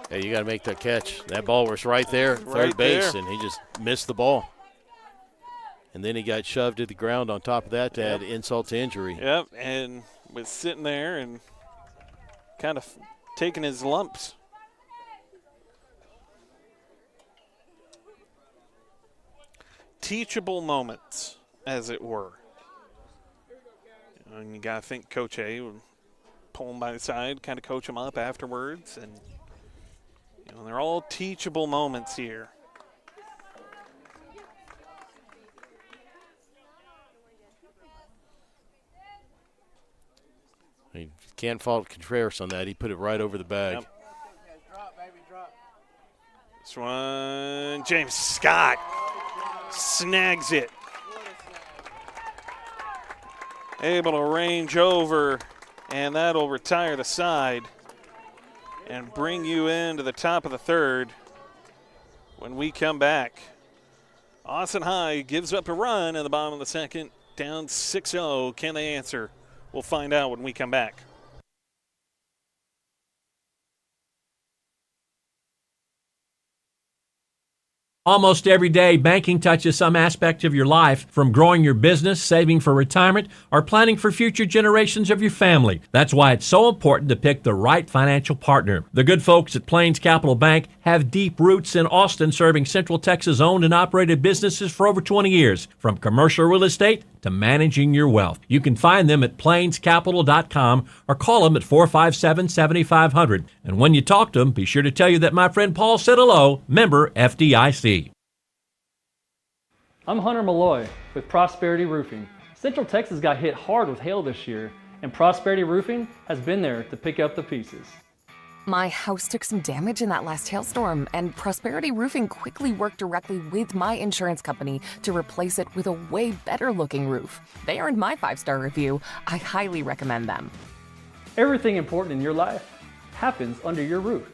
Hey, you got to make that catch. That ball was right there, third base, and he just missed the ball. And then he got shoved to the ground on top of that to add insult to injury. Yep, and was sitting there and kind of taking his lumps. Teachable moments, as it were. And you got to think Coach A would pull him by the side, kind of coach him up afterwards. And, they're all teachable moments here. You can't fault Contreras on that. He put it right over the bag. Yep. This one, James Scott snags it. Able to range over, and that'll retire the side and bring you into the top of the third. When we come back, Austin High gives up a run in the bottom of the second, down 6-0. Can they answer? We'll find out when we come back. Almost every day, banking touches some aspect of your life, from growing your business, saving for retirement, or planning for future generations of your family. That's why it's so important to pick the right financial partner. The good folks at Plains Capital Bank have deep roots in Austin, serving Central Texas owned and operated businesses for over 20 years, from commercial real estate to managing your wealth. You can find them at plainscapital.com or call them at 457-7500. And when you talk to them, be sure to tell you that my friend Paul said hello, member FDIC. I'm Hunter Malloy with Prosperity Roofing. Central Texas got hit hard with hail this year, and Prosperity Roofing has been there to pick up the pieces. My house took some damage in that last hailstorm, and Prosperity Roofing quickly worked directly with my insurance company to replace it with a way better looking roof. They earned my 5-star review. I highly recommend them. Everything important in your life happens under your roof.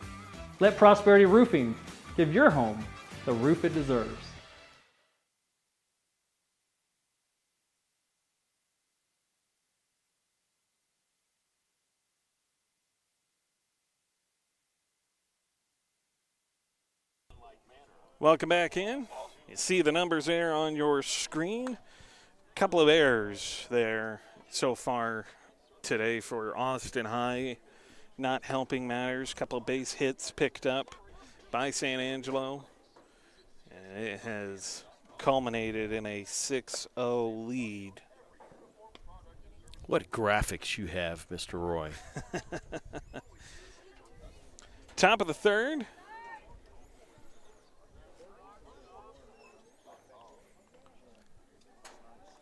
Let Prosperity Roofing give your home the roof it deserves. Welcome back in. You see the numbers there on your screen. Couple of errors there so far today for Austin High. Not helping matters. Couple of base hits picked up by San Angelo. And it has culminated in a 6-0 lead. What graphics you have, Mr. Roy. Top of the third.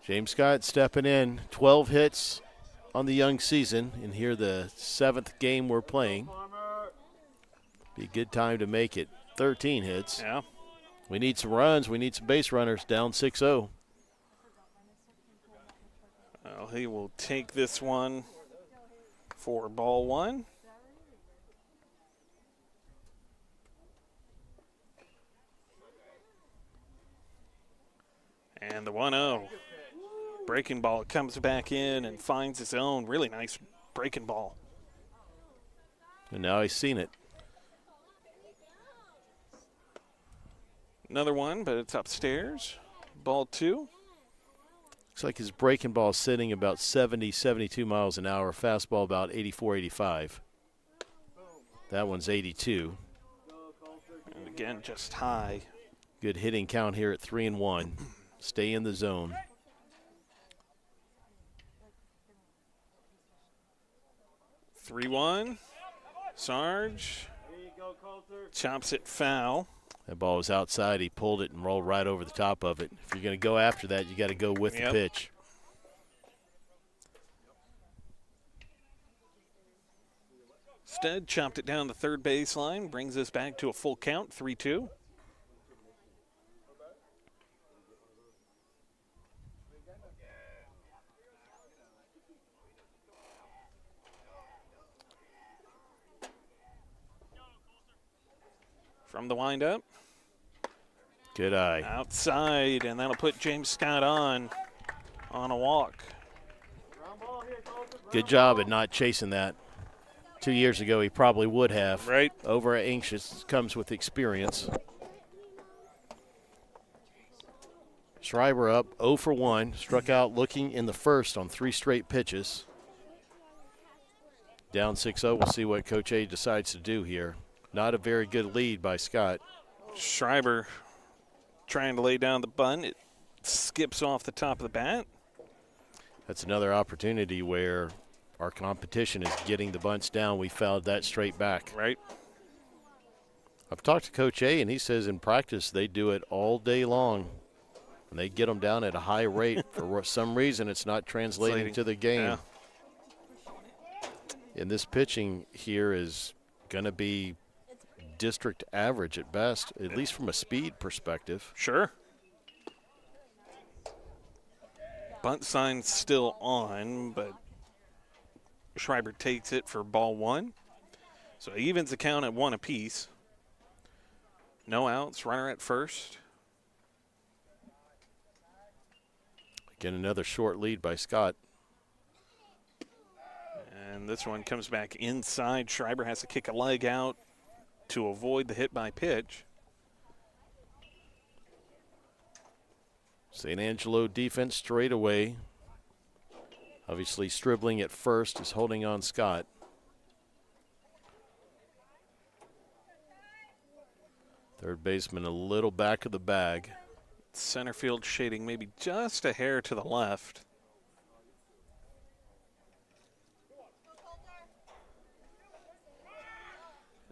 James Scott stepping in, 12 hits on the young season, and here the 7th game we're playing. Be a good time to make it. 13 hits. Yeah. We need some runs. We need some base runners, down 6-0. Well, he will take this one for ball one. And the 1-0. Breaking ball comes back in and finds his own. Really nice breaking ball. And now he's seen it. Another one, but it's upstairs. Ball two. Looks like his breaking ball is sitting about 70, 72 miles an hour. Fastball about 84, 85. That one's 82. And again, just high. Good hitting count here at 3-1. Stay in the zone. (3-1). Sarge chops it foul. That ball was outside. He pulled it and rolled right over the top of it. If you're going to go after that, you got to go with the pitch. Stead chopped it down the third baseline, brings us back to a full count, 3-2. From the windup. Good eye. Outside, and that'll put James Scott on a walk. Good job at not chasing that. 2 years ago, he probably would have. Right. Over anxious comes with experience. Schreiber up 0 for 1, struck out looking in the first on 3 straight pitches. Down 6-0, we'll see what Coach A decides to do here. Not a very good lead by Scott. Schreiber trying to lay down the bunt. It skips off the top of the bat. That's another opportunity where our competition is getting the bunts down. We fouled that straight back. Right. I've talked to Coach A, and he says in practice they do it all day long. And they get them down at a high rate. For some reason, it's not translating to the game. Yeah. And this pitching here is going to be district average at best, at least from a speed perspective. Sure. Bunt sign's still on, but Schreiber takes it for ball 1. So he evens the count at 1 apiece. No outs, runner at first. Again, another short lead by Scott. And this one comes back inside. Schreiber has to kick a leg out to avoid the hit by pitch. St. Angelo defense straight away. Obviously, Stribling at first is holding on Scott. Third baseman a little back of the bag. Center field shading maybe just a hair to the left.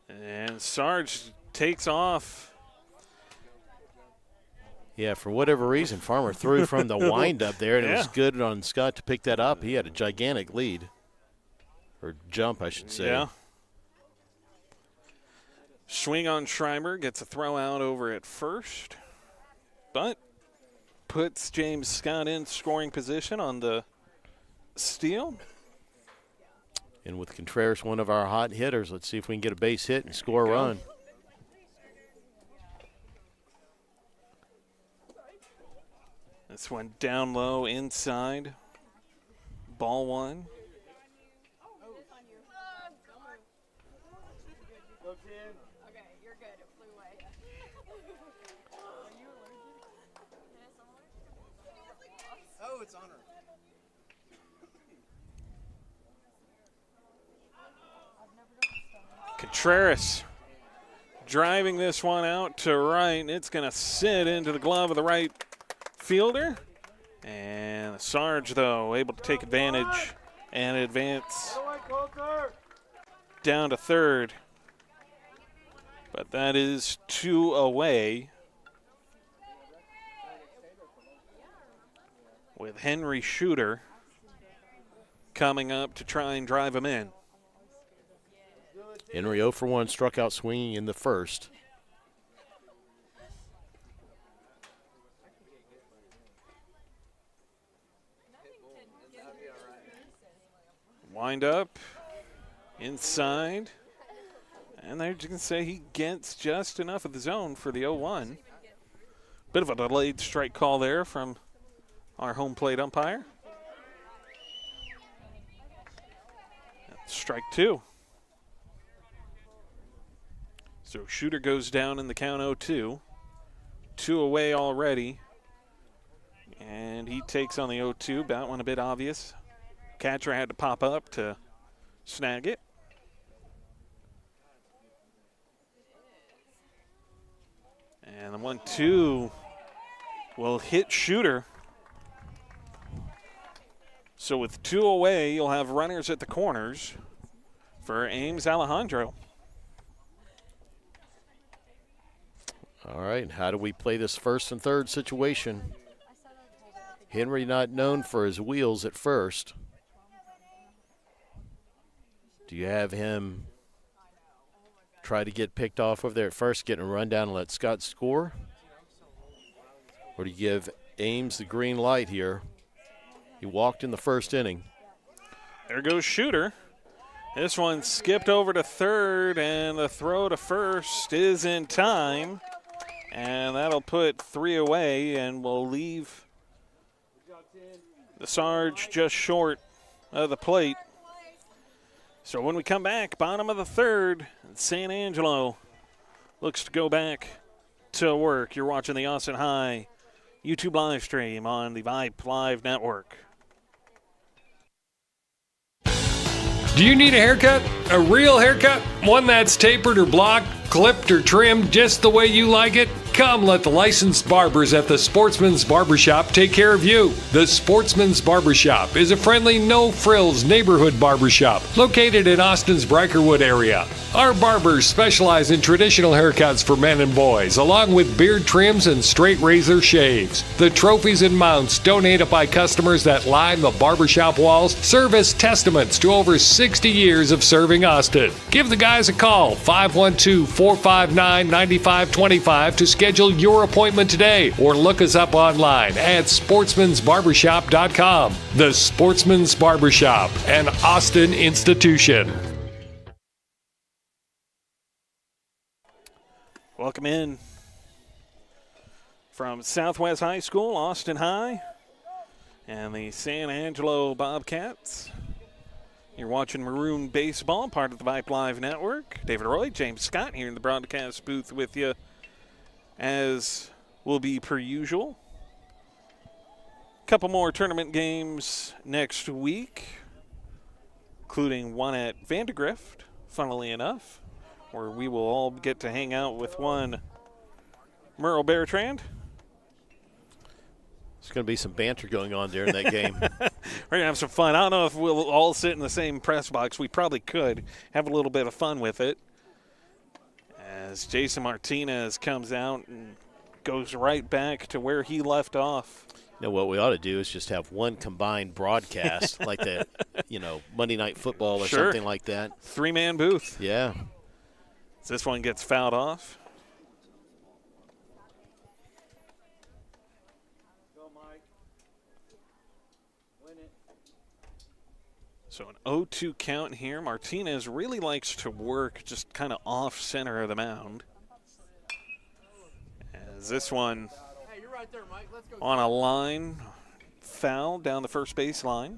And Sarge takes off. Yeah, for whatever reason, Farmer threw from the windup there, and it was good on Scott to pick that up. He had a gigantic lead, or jump, I should say. Yeah. Swing on Schreiber, gets a throw out over at first, but puts James Scott in scoring position on the steal. And with Contreras, one of our hot hitters, let's see if we can get a base hit and score a run. This one down low inside. Ball 1. Oh, it's on her. Contreras driving this one out to right. It's going to sit into the glove of the right fielder. And Sarge, though, able to take advantage and advance down to third. But that is 2 away. With Henry Shooter coming up to try and drive him in. Henry 0 for 1, struck out swinging in the first. Wind up inside. And there you can say he gets just enough of the zone for the 0-1. Bit of a delayed strike call there from our home plate umpire. Strike 2. So Shooter goes down in the count 0-2. 2 away already. And he takes on the 0-2. That one a bit obvious. Catcher had to pop up to snag it. And the 1-2 will hit Shooter. So with 2 away, you'll have runners at the corners for Ames Alejandro. All right, how do we play this first and third situation? Henry not known for his wheels at first. Do you have him try to get picked off over there at first, get a run down and let Scott score? Or do you give Ames the green light here? He walked in the first inning. There goes Shooter. This one skipped over to third, and the throw to first is in time. And that'll put 3 away, and we'll leave the Sarge just short of the plate. So when we come back, bottom of the third, San Angelo looks to go back to work. You're watching the Austin High YouTube live stream on the Vibe Live Network. Do you need a haircut? A real haircut? One that's tapered or blocked, clipped or trimmed just the way you like it? Come let the licensed barbers at the Sportsman's Barbershop take care of you. The Sportsman's Barbershop is a friendly, no-frills neighborhood barbershop located in Austin's Brikerwood area. Our barbers specialize in traditional haircuts for men and boys, along with beard trims and straight razor shaves. The trophies and mounts donated by customers that line the barbershop walls serve as testaments to over 60 years of serving Austin. Give the guys a call, 512-459-9525 to schedule your appointment today, or look us up online at sportsmansbarbershop.com. The Sportsman's Barbershop, an Austin institution. Welcome in from Southwest High School, Austin High, and the San Angelo Bobcats. You're watching Maroon Baseball, part of the Vibe Live Network. David Roy, James Scott here in the broadcast booth with you, as will be per usual. A couple more tournament games next week, including one at Vandergrift, funnily enough, where we will all get to hang out with one Merle Bertrand. There's going to be some banter going on during that game. We're going to have some fun. I don't know if we'll all sit in the same press box. We probably could have a little bit of fun with it. As Jason Martinez comes out and goes right back to where he left off. You know, what we ought to do is just have one combined broadcast, like the, Monday Night Football or something like that. Three-man booth. Yeah. This one gets fouled off. So an 0-2 count here. Martinez really likes to work just kind of off center of the mound. As this one on a line, foul down the first base line.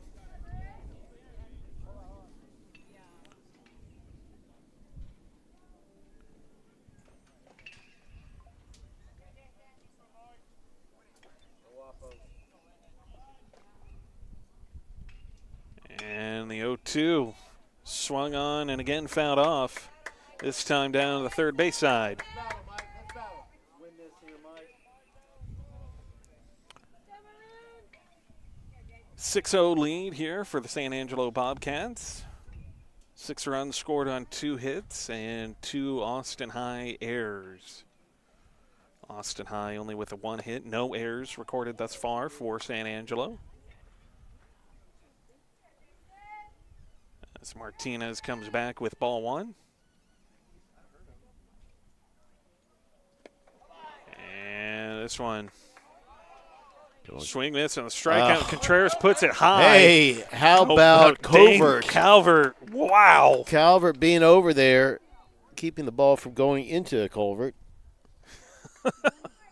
And the 0-2 swung on and again fouled off, this time down to the third base side. .6-0 lead here for the San Angelo Bobcats. 6 runs scored on 2 hits and 2 Austin High errors. Austin High only with a 1 hit, no errors recorded thus far for San Angelo. As Martinez comes back with ball 1. And this one, swing this and a strikeout. Contreras puts it high. Hey, how about Calvert? Calvert, wow. Calvert being over there, keeping the ball from going into Calvert.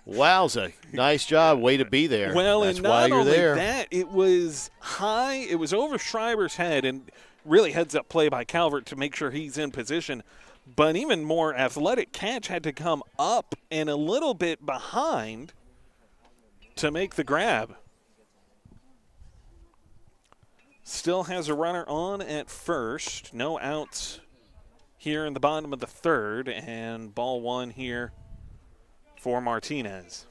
Wowza, nice job, way to be there. Well, that's and why not you're only there. that, it was high, it was over Schreiber's head, and really heads-up play by Calvert to make sure he's in position. But even more athletic catch had to come up and a little bit behind to make the grab. Still has a runner on at first. No outs here in the bottom of the third, and ball 1 here for Martinez.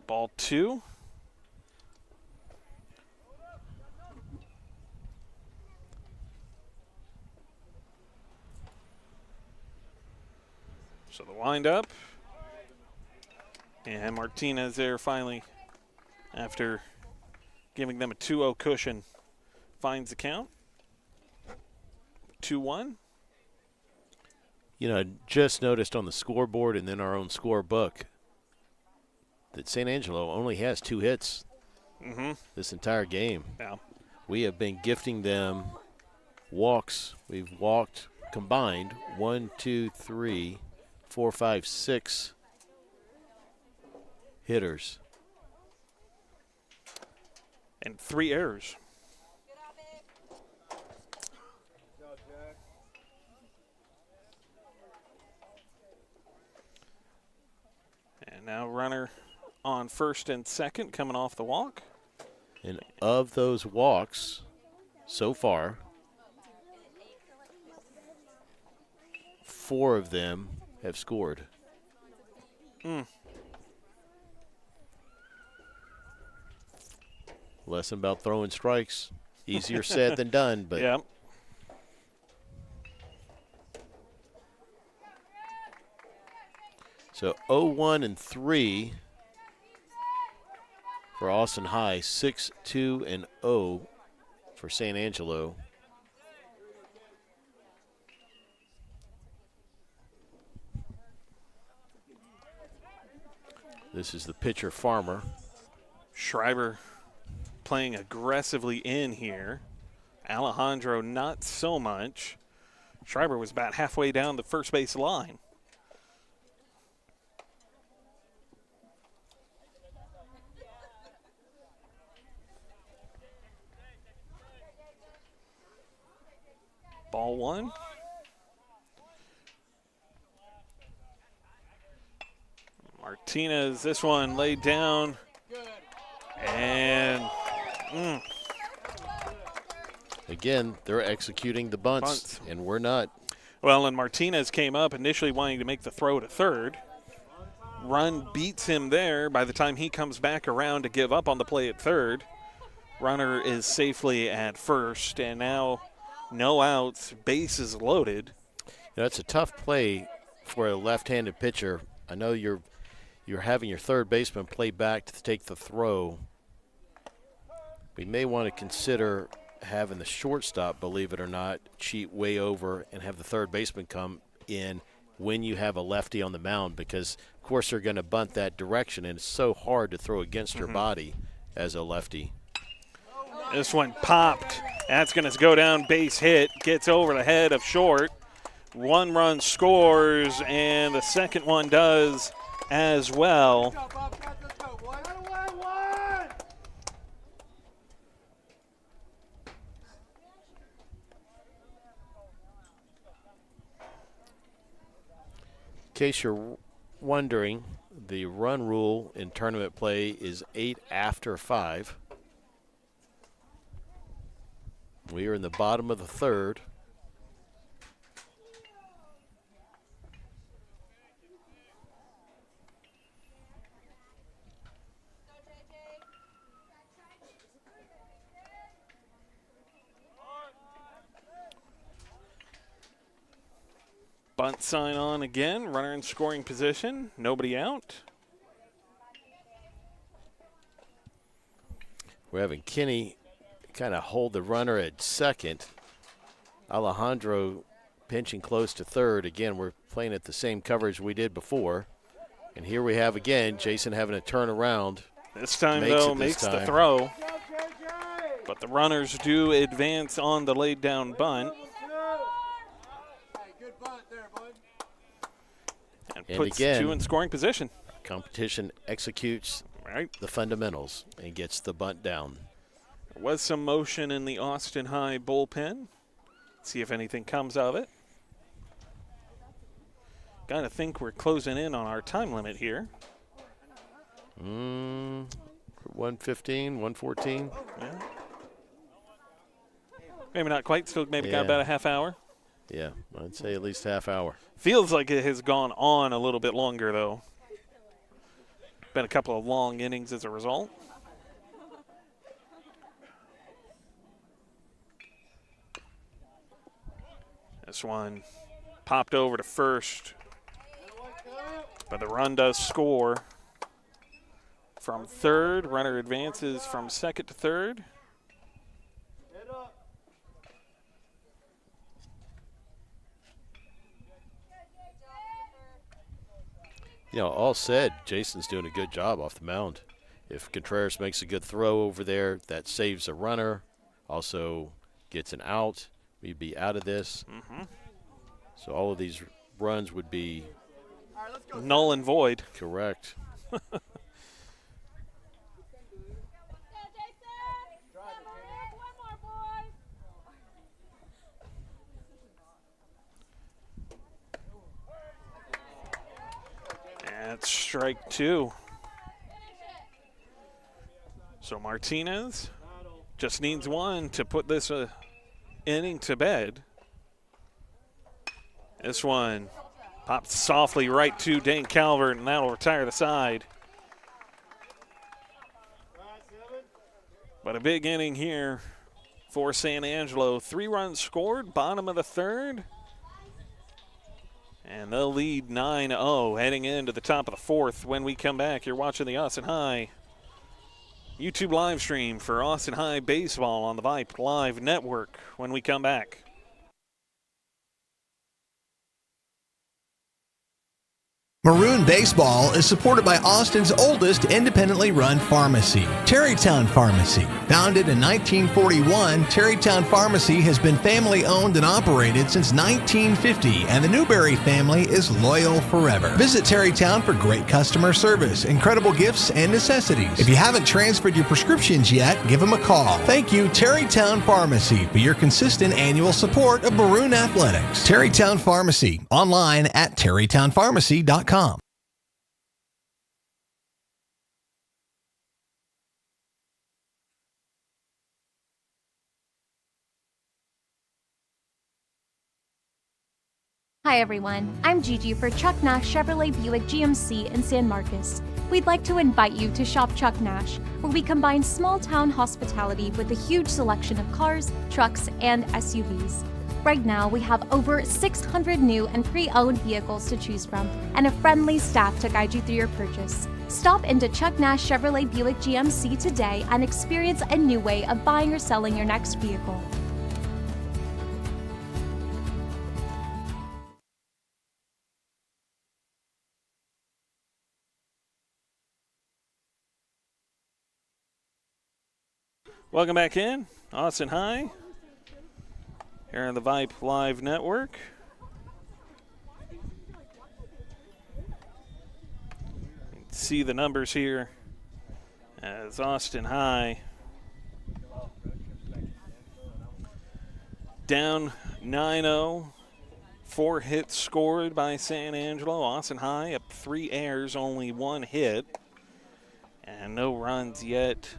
Ball 2. So the windup. And Martinez there finally, after giving them a 2-0 cushion, finds the count. 2-1. Just noticed on the scoreboard and then our own scorebook that San Angelo only has 2 hits this entire game. Yeah. We have been gifting them walks. We've walked combined 1, 2, 3, 4, 5, 6 hitters. And 3 errors. And now runner on first and second coming off the walk. And of those walks so far, 4 of them have scored. Lesson about throwing strikes. Easier said than done, but yeah. So 0-1 and 3 for Austin High, 6-2 and 0 for San Angelo. This is the pitcher Farmer. Schreiber playing aggressively in here. Alejandro not so much. Schreiber was about halfway down the first base line. Ball 1. Martinez, this one laid down. And again, they're executing the bunts, and we're not. Well, and Martinez came up initially wanting to make the throw to third. Run beats him there. By the time he comes back around to give up on the play at third, runner is safely at first, and now no outs, bases loaded. That's a tough play for a left-handed pitcher. I know you're having your third baseman play back to take the throw. We may want to consider having the shortstop, believe it or not, cheat way over and have the third baseman come in when you have a lefty on the mound, because, of course, they're going to bunt that direction, and it's so hard to throw against your body as a lefty. This one popped. That's going to go down, base hit, gets over the head of short. 1 run scores, and the second one does as well. In case you're wondering, the run rule in tournament play is 8 after 5. We are in the bottom of the third. Bunt sign on again, runner in scoring position, nobody out. We're having Kenny kind of hold the runner at second. Alejandro pinching close to third. Again, we're playing at the same coverage we did before. And here we have again Jason having to turn around. This time, makes the throw. But the runners do advance on the laid down bunt. And puts again, 2 in scoring position. Competition executes the fundamentals and gets the bunt down. There was some motion in the Austin High bullpen. See if anything comes of it. Gotta think we're closing in on our time limit here. 1:15, 1:14. Yeah. Maybe not quite, still maybe got about a half hour. Yeah, I'd say at least half hour. Feels like it has gone on a little bit longer, though. Been a couple of long innings as a result. This one popped over to first, but the run does score from third. Runner advances from second to third. You know, all said, Jason's doing a good job off the mound. If Contreras makes a good throw over there, that saves a runner, also gets an out. We'd be out of this. So all of these runs would be null and void. Correct. strike 2. So Martinez just needs one to put this inning to bed. This one pops softly right to Dane Calvert, and that'll retire the side. But a big inning here for San Angelo. 3 runs scored, bottom of the 3rd. And they'll lead 9-0 heading into the top of the 4th. When we come back, you're watching the Austin High YouTube live stream for Austin High Baseball on the Vibe Live Network when we come back. Maroon Baseball is supported by Austin's oldest independently run pharmacy, Terrytown Pharmacy. Founded in 1941, Terrytown Pharmacy has been family owned and operated since 1950, and the Newberry family is loyal forever. Visit Terrytown for great customer service, incredible gifts, and necessities. If you haven't transferred your prescriptions yet, give them a call. Thank you, Terrytown Pharmacy, for your consistent annual support of Maroon Athletics. Terrytown Pharmacy, online at terrytownpharmacy.com. Hi everyone, I'm Gigi for Chuck Nash Chevrolet Buick GMC in San Marcos. We'd like to invite you to shop Chuck Nash, where we combine small town hospitality with a huge selection of cars, trucks, and SUVs. Right now, we have over 600 new and pre-owned vehicles to choose from, and a friendly staff to guide you through your purchase. Stop into Chuck Nash Chevrolet Buick GMC today and experience a new way of buying or selling your next vehicle. Welcome back in, Austin High, here on the Vibe Live Network. See the numbers here as Austin High down 9-0, 4 hits scored by San Angelo. Austin High up 3 errors, only 1 hit, and no runs yet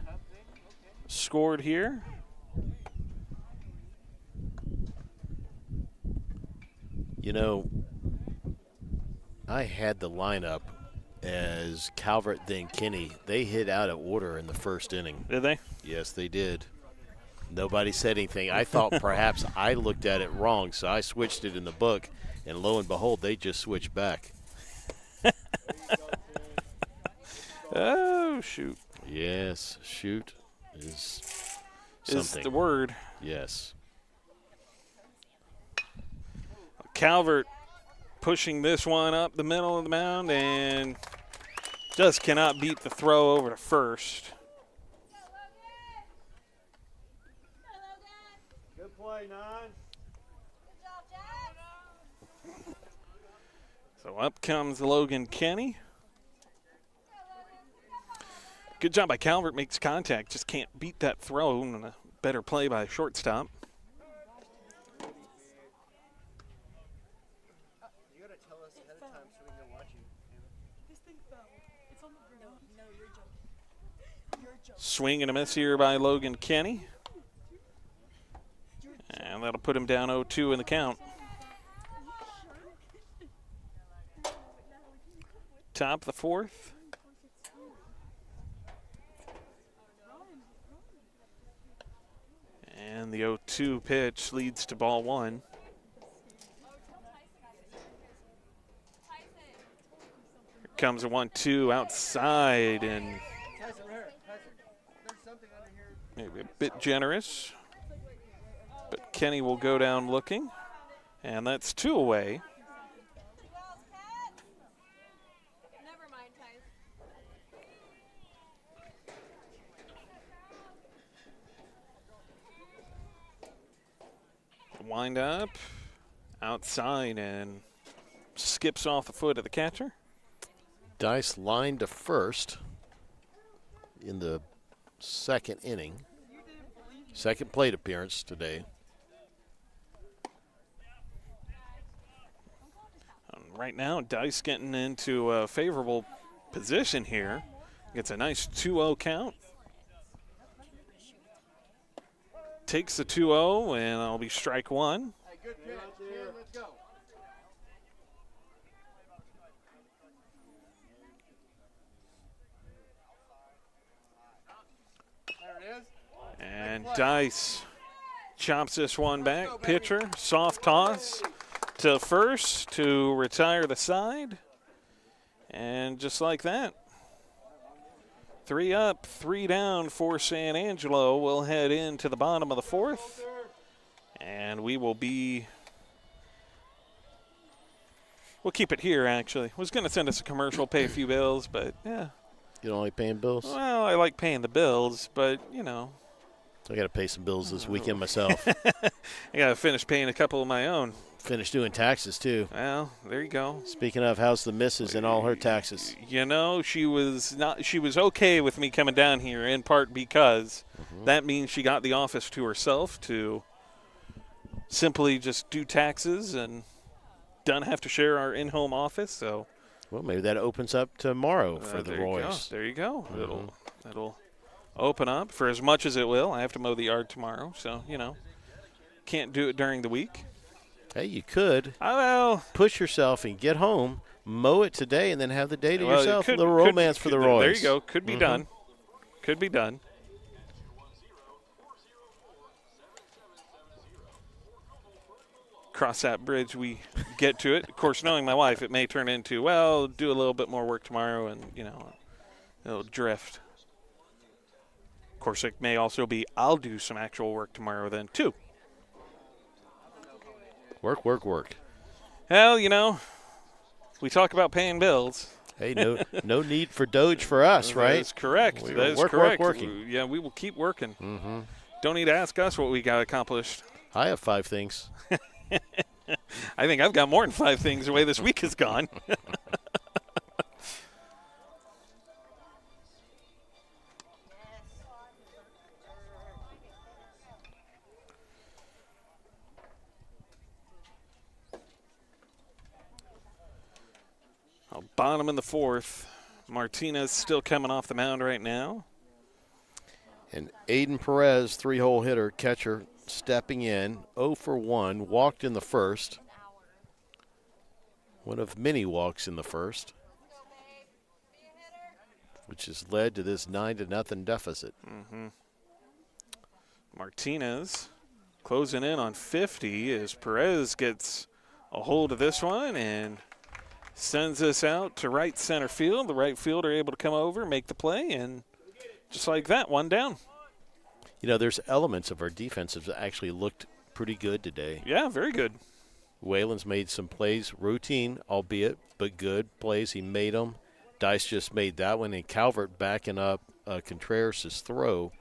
scored here. You know, I had the lineup as Calvert, then Kinney. They hit out of order in the first inning. Did they? Yes, they did. Nobody said anything. I thought perhaps I looked at it wrong, so I switched it in the book, and lo and behold, they just switched back. Oh, shoot. Yes, shoot is something. Is the word. Yes. Calvert pushing this one up the middle of the mound and just cannot beat the throw over to first. Good play, 9. So up comes Logan Kenny. Good job by Calvert, makes contact, just can't beat that throw, and a better play by shortstop. Swing and a miss here by Logan Kenny. And that'll put him down 0-2 in the count. Top of the 4th. And the 0-2 pitch leads to ball 1. Here comes a 1-2 outside, and maybe a bit generous. But Kenny will go down looking, and that's 2 away. Wind up outside and skips off the foot of the catcher. Dice lined to first in the second inning. Second plate appearance today. Right now, Dice getting into a favorable position here. Gets a nice 2-0 count. Takes the 2-0, and I'll be strike one. Hey, good pitch. Ken, let's go. There it is. And Dice chops this one back. Pitcher, soft toss to first to retire the side. And just like that, 3 up, 3 down for San Angelo. We'll head into the bottom of the 4th. And we'll keep it here, actually. Was going to send us a commercial, pay a few bills, but yeah. You don't like paying bills? Well, I like paying the bills, but, I got to pay some bills this weekend myself. I got to finish paying a couple of my own. Finish doing taxes, too. Well, there you go. Speaking of, how's the missus and all her taxes? She was okay with me coming down here, in part because that means she got the office to herself to simply just do taxes and don't have to share our in-home office. So, well, maybe that opens up tomorrow for the Royals. There you go. It'll open up for as much as it will. I have to mow the yard tomorrow, so can't do it during the week. Hey, you could push yourself and get home, mow it today, and then have the day to yourself. A little romance for the Royals. There you go. Could be done. Could be done. Cross that bridge, we get to it. Of course, knowing my wife, it may turn into, do a little bit more work tomorrow, and, it'll drift. Of course, it may also be I'll do some actual work tomorrow then, too. Work, work, work. Well, we talk about paying bills. Hey, no need for Doge for us, right? That's correct. We that is work, correct. working. We will keep working. Don't need to ask us what we got accomplished. I have 5 things. I think I've got more than 5 things the way this week has gone. Bottom in the 4th. Martinez still coming off the mound right now. And Aiden Perez, 3-hole hitter, catcher, stepping in. 0 for 1, walked in the first. One of many walks in the first, which has led to this 9-0 deficit. Martinez closing in on 50 as Perez gets a hold of this one and sends this out to right center field. The right fielder able to come over, make the play, and just like that, 1 down. There's elements of our defense that actually looked pretty good today. Yeah, very good. Whalen's made some plays, routine, albeit, but good plays. He made them. Dice just made that one, and Calvert backing up Contreras' throw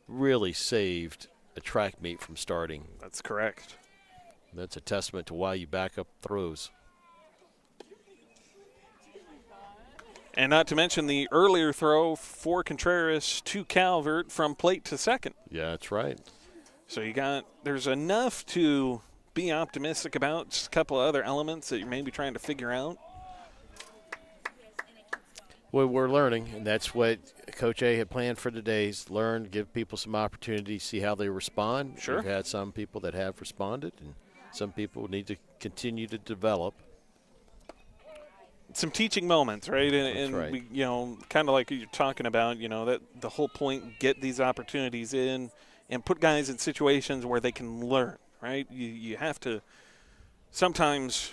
really saved a track meet from starting. That's correct. That's a testament to why you back up throws. And not to mention the earlier throw for Contreras to Calvert from plate to second. Yeah, that's right. So there's enough to be optimistic about, just a couple of other elements that you're maybe trying to figure out. Well, we're learning, and that's what Coach A had planned for today, is learn, give people some opportunity, see how they respond. Sure. We've had some people that have responded, and some people need to continue to develop. Some teaching moments, right? And right. We, kind of like you're talking about, that the whole point, get these opportunities in and put guys in situations where they can learn, right? You have to, sometimes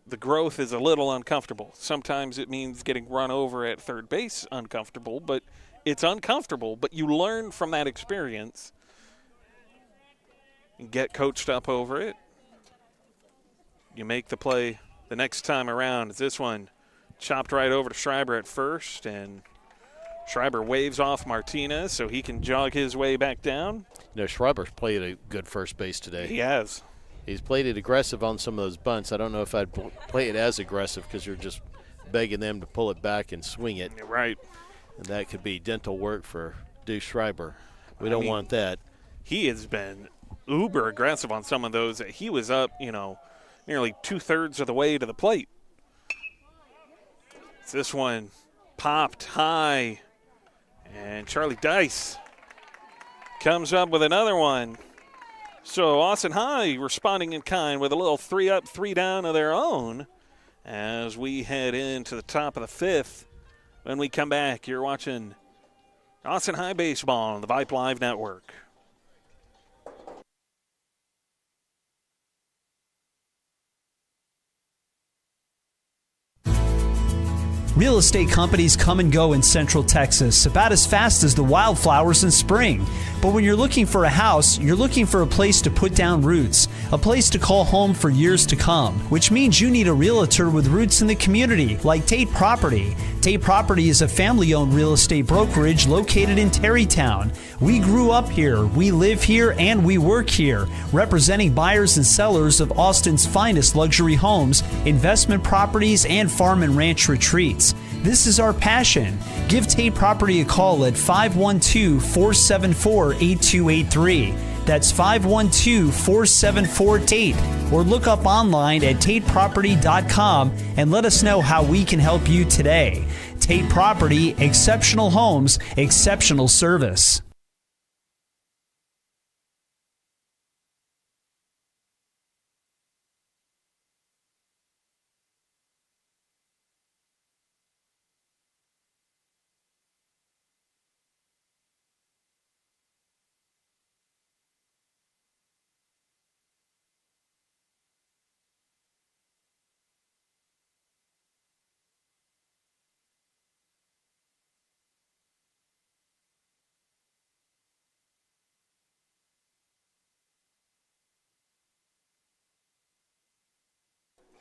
the growth is a little uncomfortable. Sometimes it means getting run over at third base uncomfortable, but it's uncomfortable, but you learn from that experience and get coached up over it. You make the play the next time around. Is this one chopped right over to Schreiber at first, and Schreiber waves off Martinez so he can jog his way back down. Schreiber's played a good first base today. He has. He's played it aggressive on some of those bunts. I don't know if I'd play it as aggressive because you're just begging them to pull it back and swing it. Right. And that could be dental work for Deuce Schreiber. We don't want that. He has been uber aggressive on some of those. He was up, nearly 2/3 of the way to the plate. This one Popped high. And Charlie Dice comes up with another one. So Austin High responding in kind with a little 3 up, 3 down of their own as we head into the top of the 5th. When we come back, you're watching Austin High Baseball on the Vibe Live Network. Real estate companies come and go in Central Texas about as fast as the wildflowers in spring. But when you're looking for a house, you're looking for a place to put down roots, a place to call home for years to come, which means you need a realtor with roots in the community, like Tate Property. Tate Property is a family-owned real estate brokerage located in Terrytown. We grew up here, we live here, and we work here, representing buyers and sellers of Austin's finest luxury homes, investment properties, and farm and ranch retreats. This is our passion. Give Tate Property a call at 512-474-8283. That's 512-474-TATE. Or look up online at tateproperty.com and let us know how we can help you today. Tate Property, exceptional homes, exceptional service.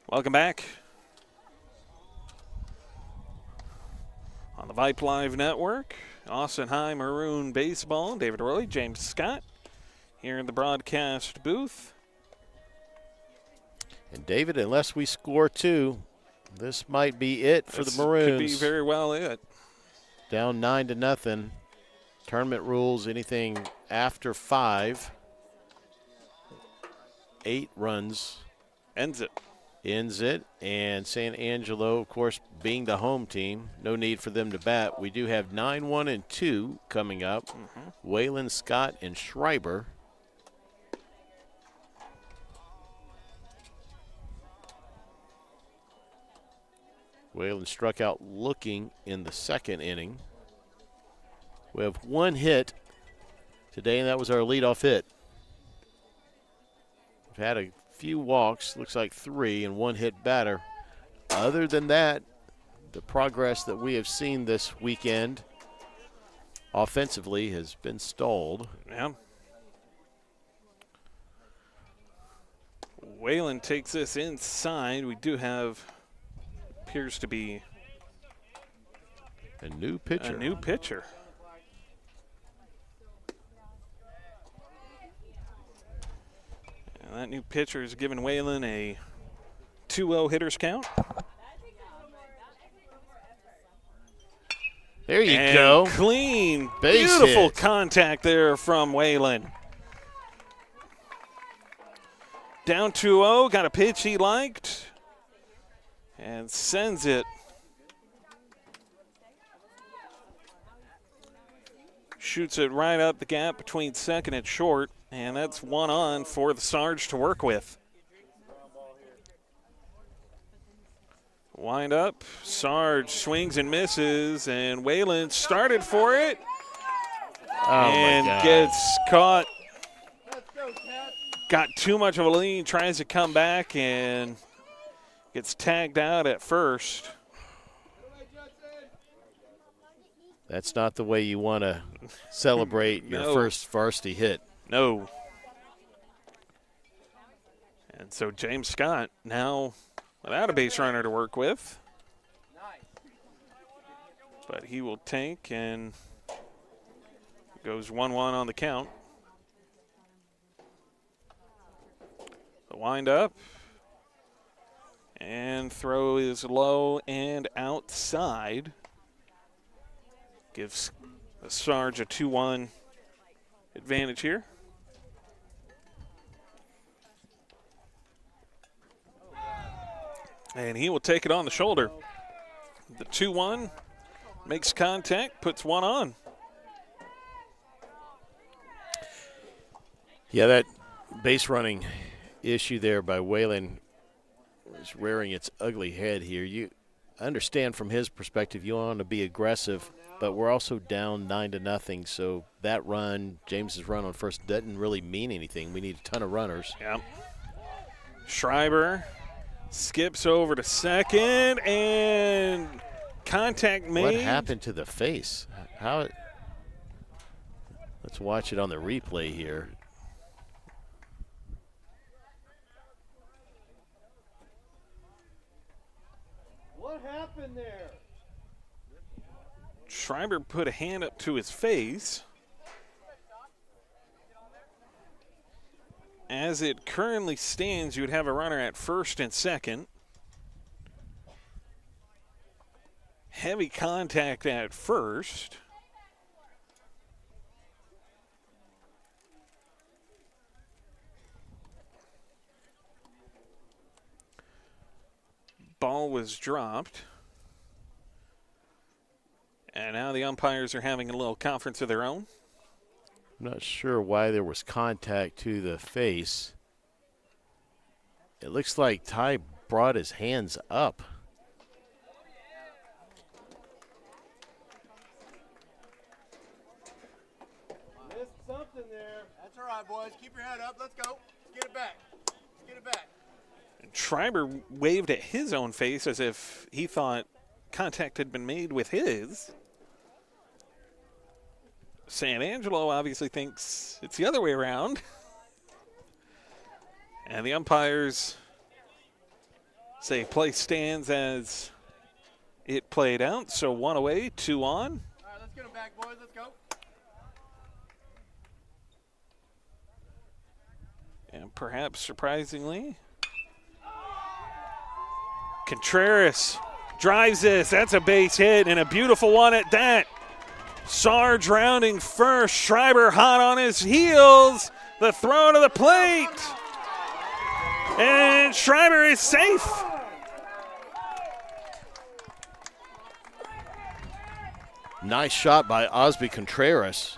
Welcome back on the Vibe Live Network. Austin High Maroon Baseball. David Roy, James Scott here in the broadcast booth. And David, unless we score 2, this might be it for the Maroons. Could be very well it. Down 9-0. Tournament rules, anything after 5. 8 runs. Ends it. And San Angelo, of course, being the home team, no need for them to bat. We do have 9-1 and 2 coming up. Whalen, Scott, and Schreiber. Whalen struck out looking in the 2nd inning. We have 1 hit today, and that was our leadoff hit. We've had a few walks, looks like 3, and 1 hit batter. Other than that, the progress that we have seen this weekend offensively has been stalled. Yeah. Whalen takes this inside. We do have, appears to be a new pitcher. And that new pitcher has given Whalen a 2-0 hitter's count. There you go. Clean, base beautiful hit. Contact there from Whalen. Down 2-0, got a pitch he liked, and sends it. Shoots it right up the gap between second and short, and that's 1 on for the Sarge to work with. Wind up, Sarge swings and misses, and Whalen started for it, and gets caught. Got too much of a lead, tries to come back, and gets tagged out at first. That's not the way you want to celebrate your first varsity hit. No. And so James Scott now without a base runner to work with. But he will take and goes 1-1 on the count. The wind up. And throw is low and outside. Gives the Sarge a 2-1 advantage here. And he will take it on the shoulder. The 2-1 Makes contact, puts one on. Yeah, that base running issue there by Whalen is rearing its ugly head here. You understand from his perspective you want to be aggressive, but we're also down 9-0, so that run, James's run on first, doesn't really mean anything. We need a ton of runners. Yeah. Schreiber skips over to second, and contact made. What happened to the face? Let's watch it on the replay here. What happened there? Schreiber put a hand up to his face. As it currently stands, you would have a runner at first and second. Heavy contact at first. Ball was dropped. And now the umpires are having a little conference of their own. I'm not sure why there was contact to the face. It looks like Ty brought his hands up. Missed something there. That's all right, boys. Keep your head up. Let's go. Let's get it back. Let's get it back. And Schreiber waved at his own face as if he thought contact had been made with his. San Angelo obviously thinks it's the other way around. And the umpires say play stands as it played out. So 1 away, 2 on. All right, let's get them back, boys. Let's go. And perhaps surprisingly, Contreras drives this. That's a base hit and a beautiful one at that. Sarge rounding first. Schreiber hot on his heels. The throw to the plate. And Schreiber is safe. Nice shot by Osby Contreras.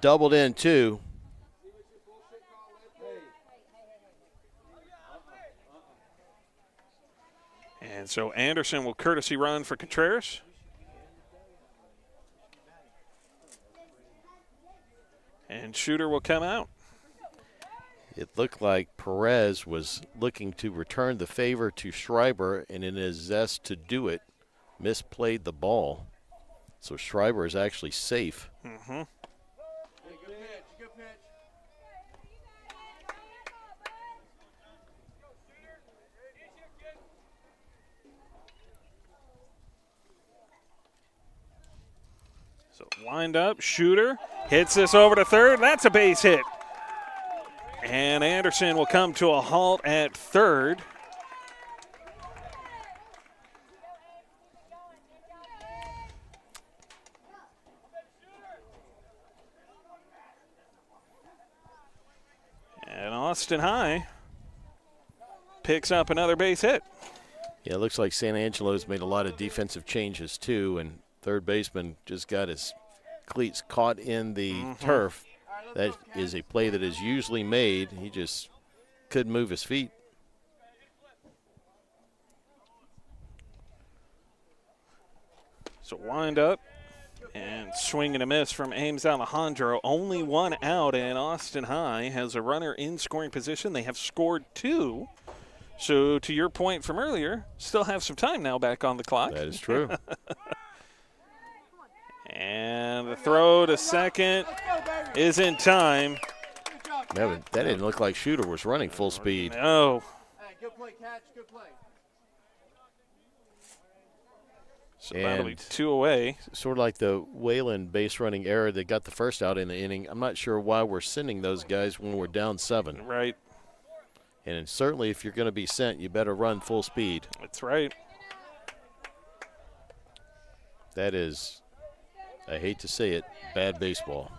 Doubled in, too. And so Anderson will courtesy run for Contreras. And Shooter will come out. It looked like Perez was looking to return the favor to Schreiber, and in his zest to do it, misplayed the ball. So Schreiber is actually safe. Mm-hmm. Hey, good pitch. Good pitch. So wind up, Shooter hits this over to third. That's a base hit. And Anderson will come to a halt at third. And Austin High picks up another base hit. Yeah, it looks like San Angelo's made a lot of defensive changes too, and third baseman just got his cleats caught in the turf. That is a play that is usually made. He just couldn't move his feet. So wind up and swing and a miss from Ames Alejandro. Only one out, and Austin High has a runner in scoring position. They have scored 2. So to your point from earlier, still have some time now back on the clock. That is true. And the throw to second is in time. That didn't look like Shooter was running full speed. No. Hey, good play, catch. Good play. So that'll be 2 away. Sort of like the Whalen base running error that got the first out in the inning. I'm not sure why we're sending those guys when we're down 7. Right. And certainly if you're going to be sent, you better run full speed. That's right. That is, I hate to say it, bad baseball.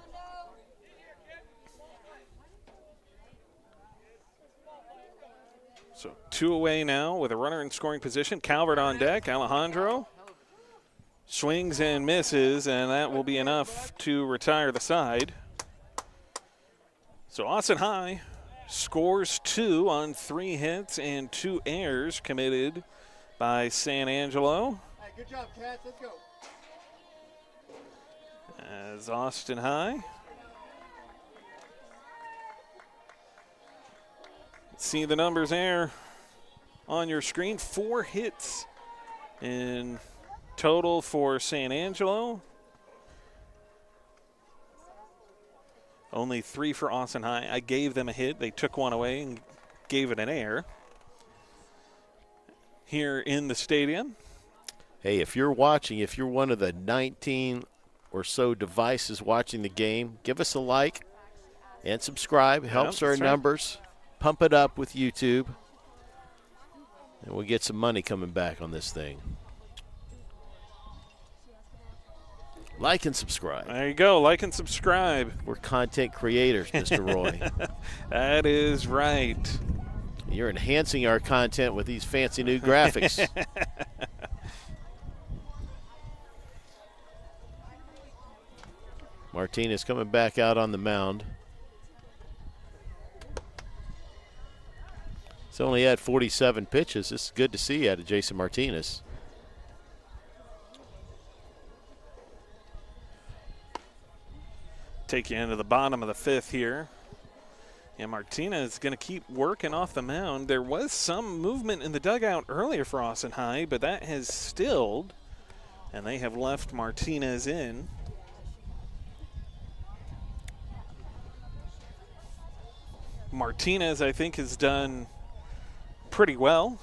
So 2 away now with a runner in scoring position. Calvert on deck. Alejandro Swings and misses, and that will be enough to retire the side. So Austin High scores 2 on 3 hits and 2 errors committed by San Angelo. Hey, good job, Cats. Let's go. As Austin High see the numbers there on your screen. 4 hits in total for San Angelo. Only 3 for Austin High. I gave them a hit. They took one away and gave it an error here in the stadium. Hey, if you're watching, if you're one of the 19 or so devices watching the game, give us a like and subscribe. Helps our numbers. Pump it up with YouTube. And we'll get some money coming back on this thing. Like and subscribe. There you go. Like and subscribe. We're content creators, Mr. Roy. That is right. You're enhancing our content with these fancy new graphics. Martinez coming back out on the mound. He's only had 47 pitches. This is good to see out of Jason Martinez. Take you into the bottom of the 5th here. And Martinez is going to keep working off the mound. There was some movement in the dugout earlier for Austin High, but that has stilled, and they have left Martinez in. Martinez, I think, has done pretty well.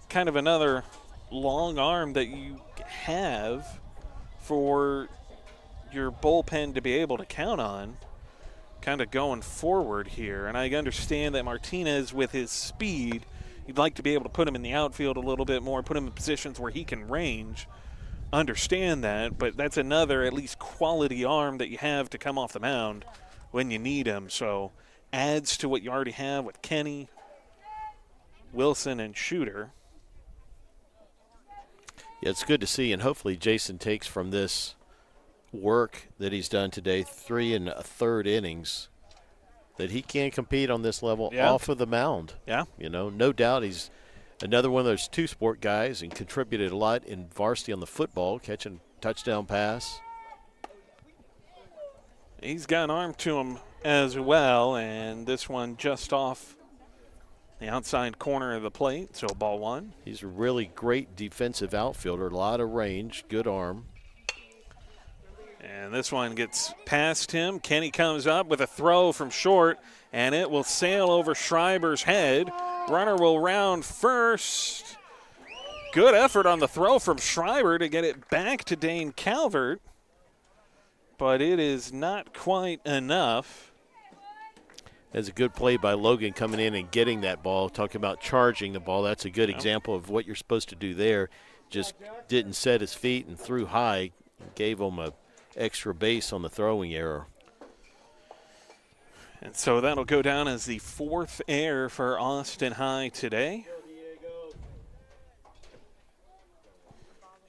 Kind of another long arm that you have for your bullpen to be able to count on kind of going forward here. And I understand that Martinez, with his speed, you'd like to be able to put him in the outfield a little bit more, put him in positions where he can range. Understand that, but that's another at least quality arm that you have to come off the mound when you need him. So adds to what you already have with Kenny, Wilson, and Shooter. Yeah, it's good to see, and hopefully Jason takes from this work that he's done today, 3 1/3 innings, that he can compete on this level off of the mound. Yeah. You know, no doubt he's another one of those two-sport guys and contributed a lot in varsity on the football, catching touchdown pass. He's got an arm to him as well, and this one just off the outside corner of the plate, so ball 1. He's a really great defensive outfielder, a lot of range, good arm. And this one gets past him. Kenny comes up with a throw from short, and it will sail over Schreiber's head. Runner will round first. Good effort on the throw from Schreiber to get it back to Dane Calvert, but it is not quite enough. That's a good play by Logan coming in and getting that ball. Talking about charging the ball, that's a good example of what you're supposed to do there. Just didn't set his feet and threw high, gave him a extra base on the throwing error. And so that'll go down as the 4th error for Austin High today.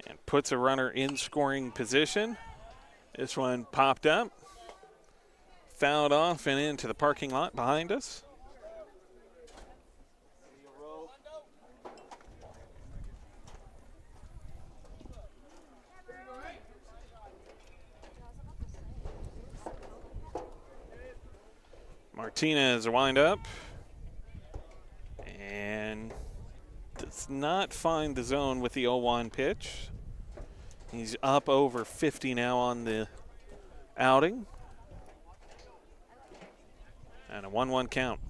And puts a runner in scoring position. This one popped up, fouled off and into the parking lot behind us. Martinez a wind up and does not find the zone with the 0-1 pitch. He's up over 50 now on the outing. And a 1-1 count.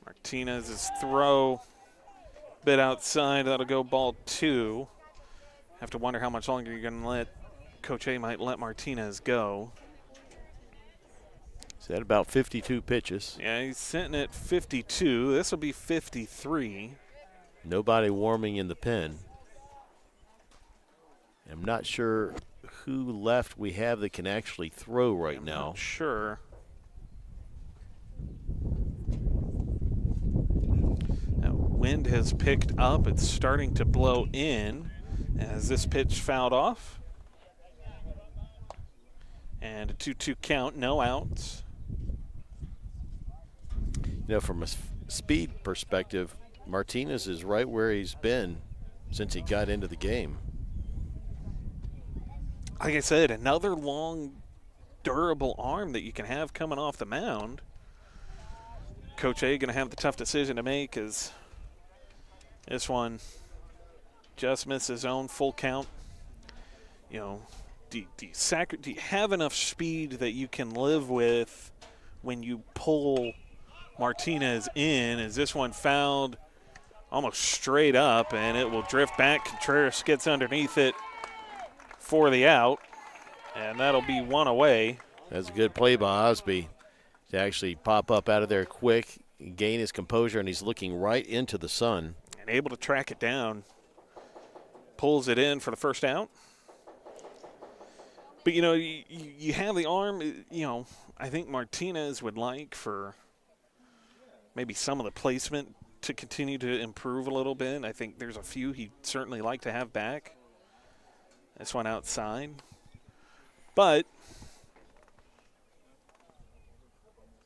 Martinez's throw bit outside. That'll go ball 2. Have to wonder how much longer you're going to let Coach A might let Martinez go. He's had about 52 pitches. Yeah, he's sitting at 52. This will be 53. Nobody warming in the pen. I'm not sure who left we have that can actually throw right now. Not sure. wind has picked up. It's starting to blow in as this pitch fouled off. And a 2-2 count, no outs. You know, from a speed perspective, Martinez is right where he's been since he got into the game. Like I said, another long, durable arm that you can have coming off the mound. Coach A going to have the tough decision to make as this one just missed his own full count. You know, do you have enough speed that you can live with when you pull Martinez in? As this one fouled almost straight up, and it will drift back. Contreras gets underneath it for the out, and that'll be one away. That's a good play by Osby to actually pop up out of there quick, gain his composure, and he's looking right into the sun. And able to track it down. Pulls it in for the first out. But, you know, you have the arm, you know, I think Martinez would like for maybe some of the placement to continue to improve a little bit. I think there's a few he'd certainly like to have back. This one outside. But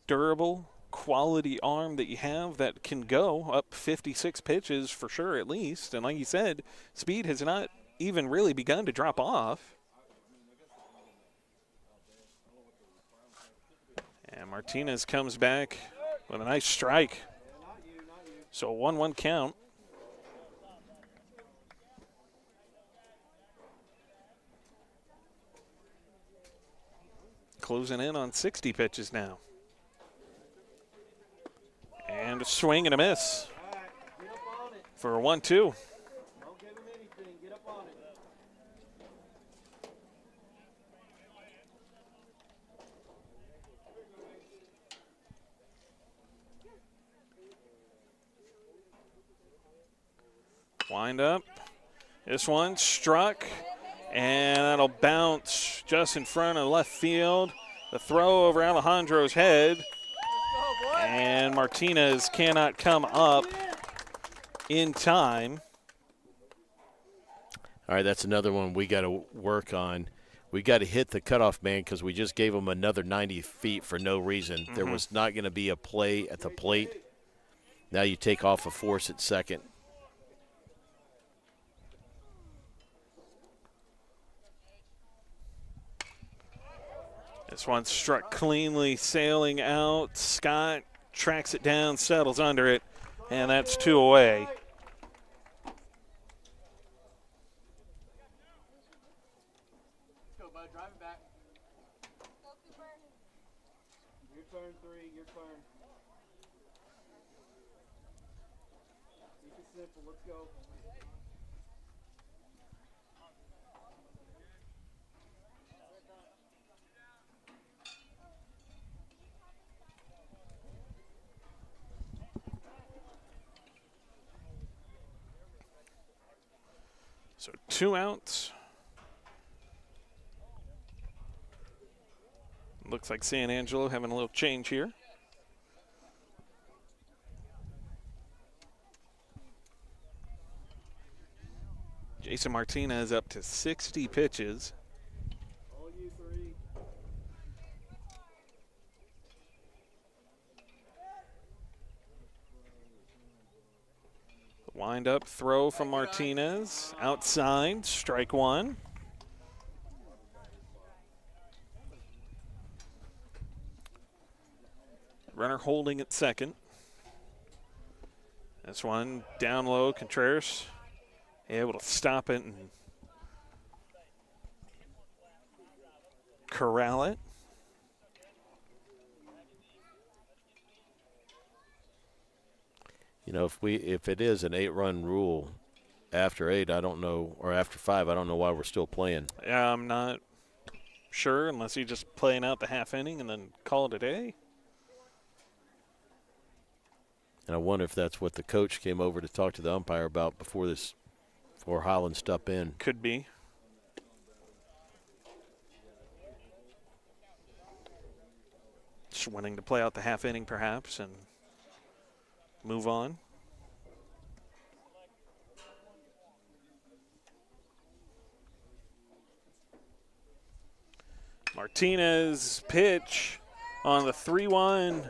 durable, quality arm that you have that can go up 56 pitches for sure at least. And like you said, speed has not even really begun to drop off. And Martinez comes back with a nice strike. So 1-1 count. Closing in on 60 pitches now. And a swing and a miss for a 1-2. Wind up. This one struck, and that'll bounce just in front of left field. The throw over Alejandro's head, and Martinez cannot come up in time. All right, that's another one we got to work on. We got to hit the cutoff man because we just gave him another 90 feet for no reason. There was not going to be a play at the plate. Now you take off a force at second. This one struck cleanly, sailing out. Scott tracks it down, settles under it, and that's 2 away. Go, bud. Drive it back. Your turn, 3. Your turn. Keep it simple. Let's go. So 2 outs. Looks like San Angelo having a little change here. Jason Martinez up to 60 pitches. All you 3. Wind up throw from Martinez. Outside, strike 1. Runner holding at second. This one down low, Contreras able to stop it and corral it. You know, if it is an 8-run rule after 8, I don't know, or after 5, I don't know why we're still playing. Yeah, I'm not sure unless you're just playing out the half inning and then call it a day. And I wonder if that's what the coach came over to talk to the umpire about before Holland stepped in. Could be. Just wanting to play out the half inning perhaps and move on. Martinez pitch on the 3-1.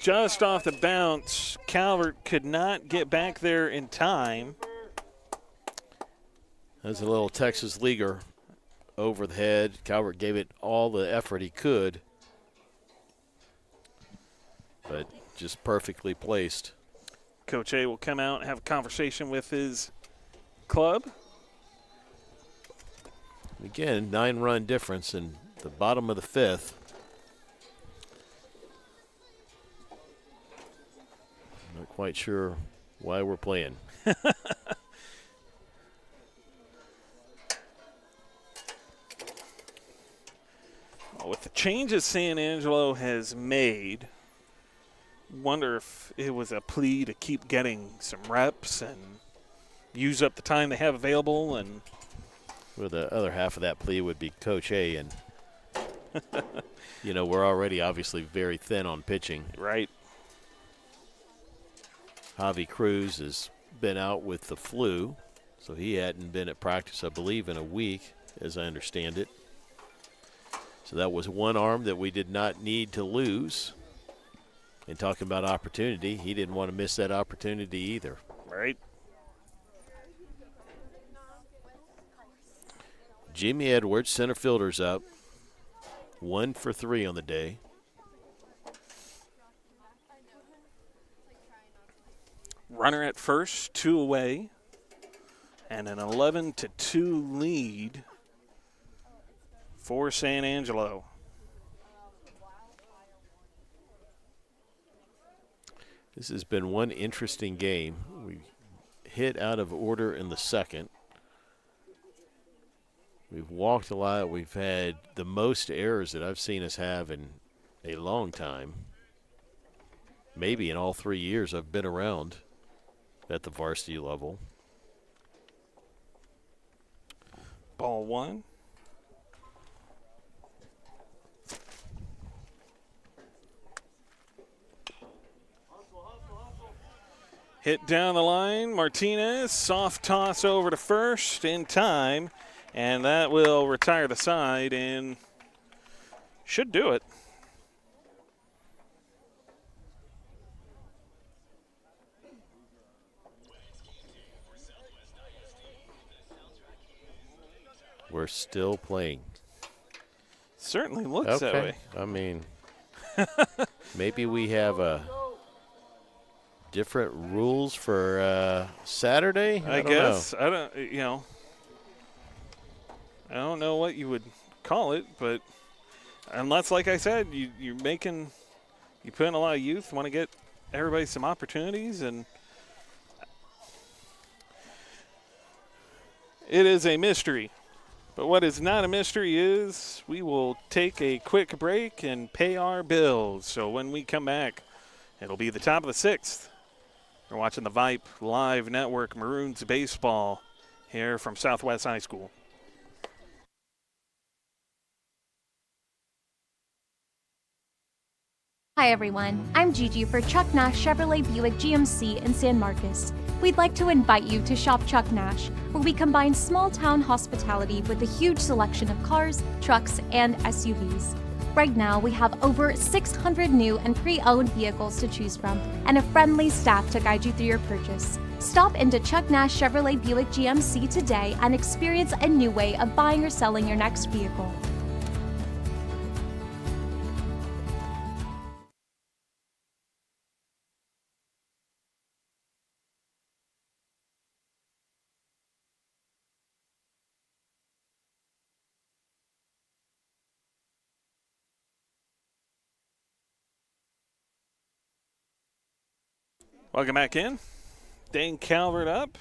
Just off the bounce. Calvert could not get back there in time. There's a little Texas leaguer over the head. Calvert gave it all the effort he could, but just perfectly placed. Coach A will come out and have a conversation with his club. Again, 9-run difference in the bottom of the 5th. Not quite sure why we're playing. With the changes San Angelo has made, wonder if it was a plea to keep getting some reps and use up the time they have available. And well, the other half of that plea would be Coach A, and you know, we're already obviously very thin on pitching. Right. Javi Cruz has been out with the flu, so he hadn't been at practice, I believe, in a week, as I understand it. So that was one arm that we did not need to lose. And talking about opportunity, he didn't want to miss that opportunity either. Right. Jimmy Edwards, center fielder's up. 1 for 3 on the day. Runner at first, 2 away, and an 11-2 lead for San Angelo. This has been one interesting game. We hit out of order in the second. We've walked a lot. We've had the most errors that I've seen us have in a long time. Maybe in all 3 years I've been around at the varsity level. Ball 1. Hit down the line. Martinez, soft toss over to first in time, and that will retire the side and should do it. We're still playing. Certainly looks that way. I mean, maybe we have different rules for Saturday. I guess I don't. I don't know what you would call it, but unless, like I said, you put in a lot of youth, want to get everybody some opportunities, and it is a mystery. But what is not a mystery is we will take a quick break and pay our bills. So when we come back, it'll be the top of the 6th. You're watching the Vipe Live Network Maroons Baseball here from Southwest High School. Hi everyone, I'm Gigi for Chuck Nash Chevrolet Buick GMC in San Marcos. We'd like to invite you to shop Chuck Nash, where we combine small town hospitality with a huge selection of cars, trucks, and SUVs. Right now, we have over 600 new and pre-owned vehicles to choose from, and a friendly staff to guide you through your purchase. Stop into Chuck Nash Chevrolet Buick GMC today and experience a new way of buying or selling your next vehicle. Welcome back in. Dane Calvert up.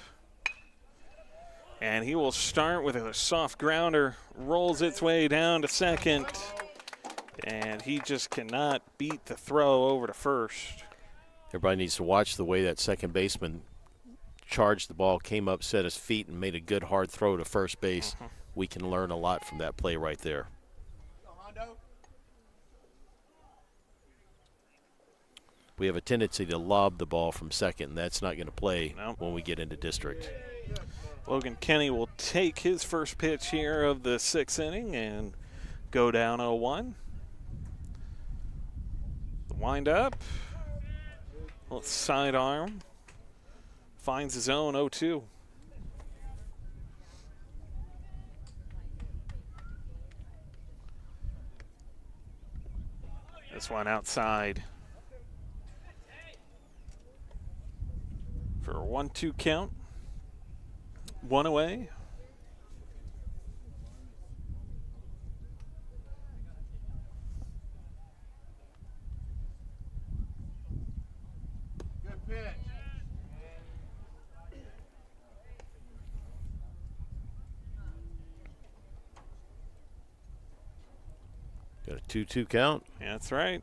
And he will start with a soft grounder. Rolls its way down to second. And he just cannot beat the throw over to first. Everybody needs to watch the way that second baseman charged the ball, came up, set his feet, and made a good hard throw to first base. We can learn a lot from that play right there. We have a tendency to lob the ball from second, and that's not going to play when we get into district. Logan Kenny will take his first pitch here of the 6th inning and go down 0-1. The wind up. Little sidearm. Finds his own 0-2. This one outside for a 1-2 count. One away. Good pitch. Got a 2-2 count. That's right.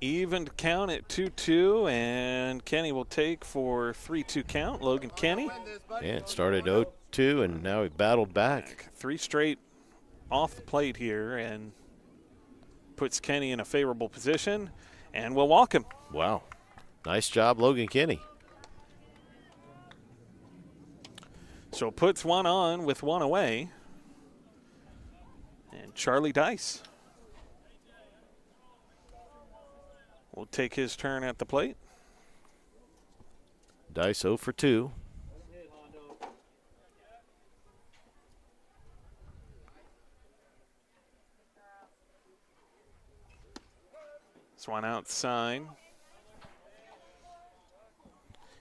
Even count at 2-2, and Kenny will take for 3-2 count. Logan Kenny. Yeah, it started 0-2, and now he battled back. 3 straight off the plate here, and puts Kenny in a favorable position, and we'll walk him. Wow. Nice job, Logan Kenny. So puts one on with one away. And Charlie Dice will take his turn at the plate. Dice 0 for 2. This one outside.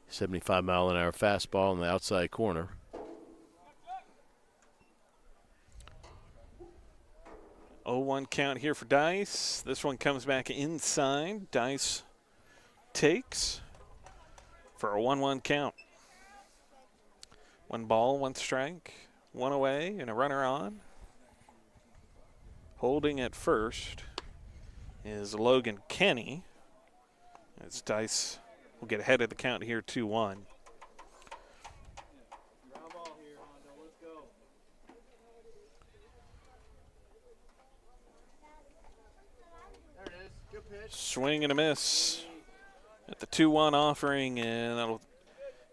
75-mile-an-hour fastball in the outside corner. Oh, 1 count here for Dice. This one comes back inside. Dice takes for a 1-1 count. 1 ball, 1 strike, 1 away, and a runner on. Holding at first is Logan Kenny. As Dice will get ahead of the count here, 2-1. Swing and a miss at the 2-1 offering, and that'll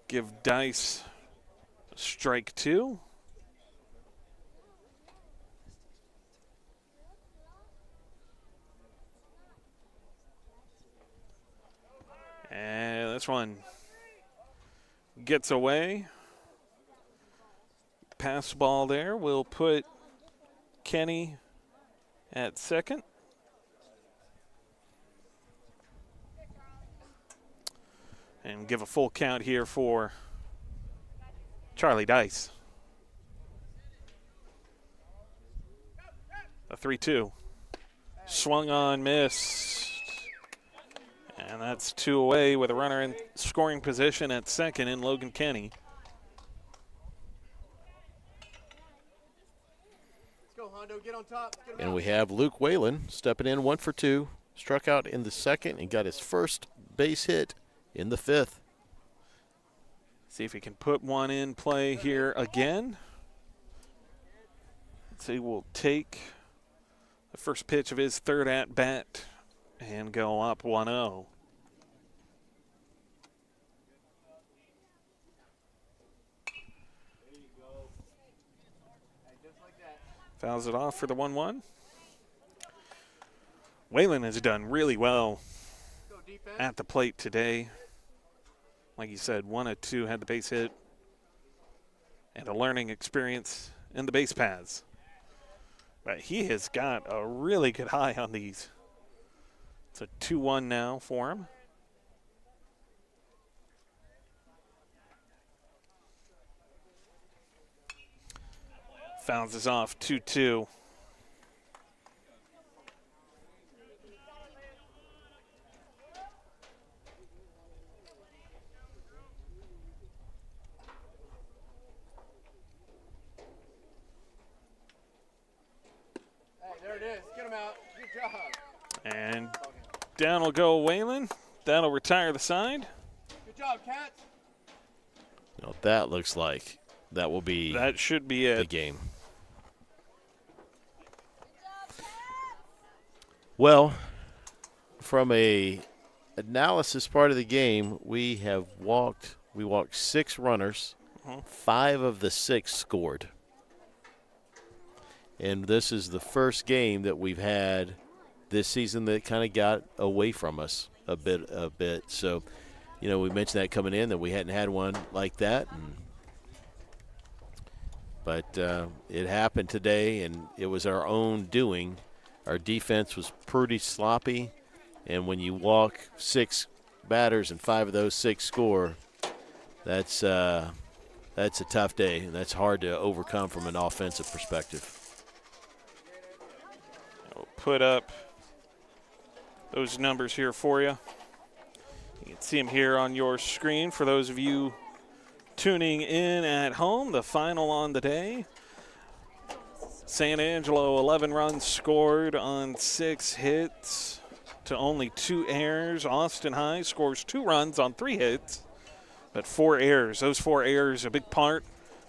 give Dice strike 2. And this one gets away. Pass ball there will put Kenny at second. And give a full count here for Charlie Dice. A 3-2. Swung on, missed. And that's 2 away with a runner in scoring position at second in Logan Kenny. Let's go, Hondo. Get on top. Get And we have Luke Whalen stepping in 1 for 2. Struck out in the second and got his first base hit in the 5th. See if he can put one in play here again. So he will take the first pitch of his 3rd at-bat and go up 1-0. Fouls it off for the 1-1. Whalen has done really well at the plate today. Like you said, 1 of 2 had the base hit and a learning experience in the base paths. But he has got a really good eye on these. It's a 2-1 now for him. Fouls us off 2-2. There it is. Get him out. Good job. And down will go Whalen. That'll retire the side. Good job, Cats. You know what that looks like? That will be that should be it. The game. Well, from a analysis part of the game, we walked 6 runners. 5 of the 6 scored. And this is the first game that we've had this season that kind of got away from us a bit. So, we mentioned that coming in, that we hadn't had one like that. But it happened today, and it was our own doing. Our defense was pretty sloppy, and when you walk 6 batters and 5 of those 6 score, that's a tough day, and that's hard to overcome from an offensive perspective. I'll put up those numbers here for you. You can see them here on your screen for those of you tuning in at home. The final on the day. San Angelo, 11 runs scored on 6 hits to only 2 errors. Austin High scores 2 runs on 3 hits, but 4 errors. Those 4 errors are a big part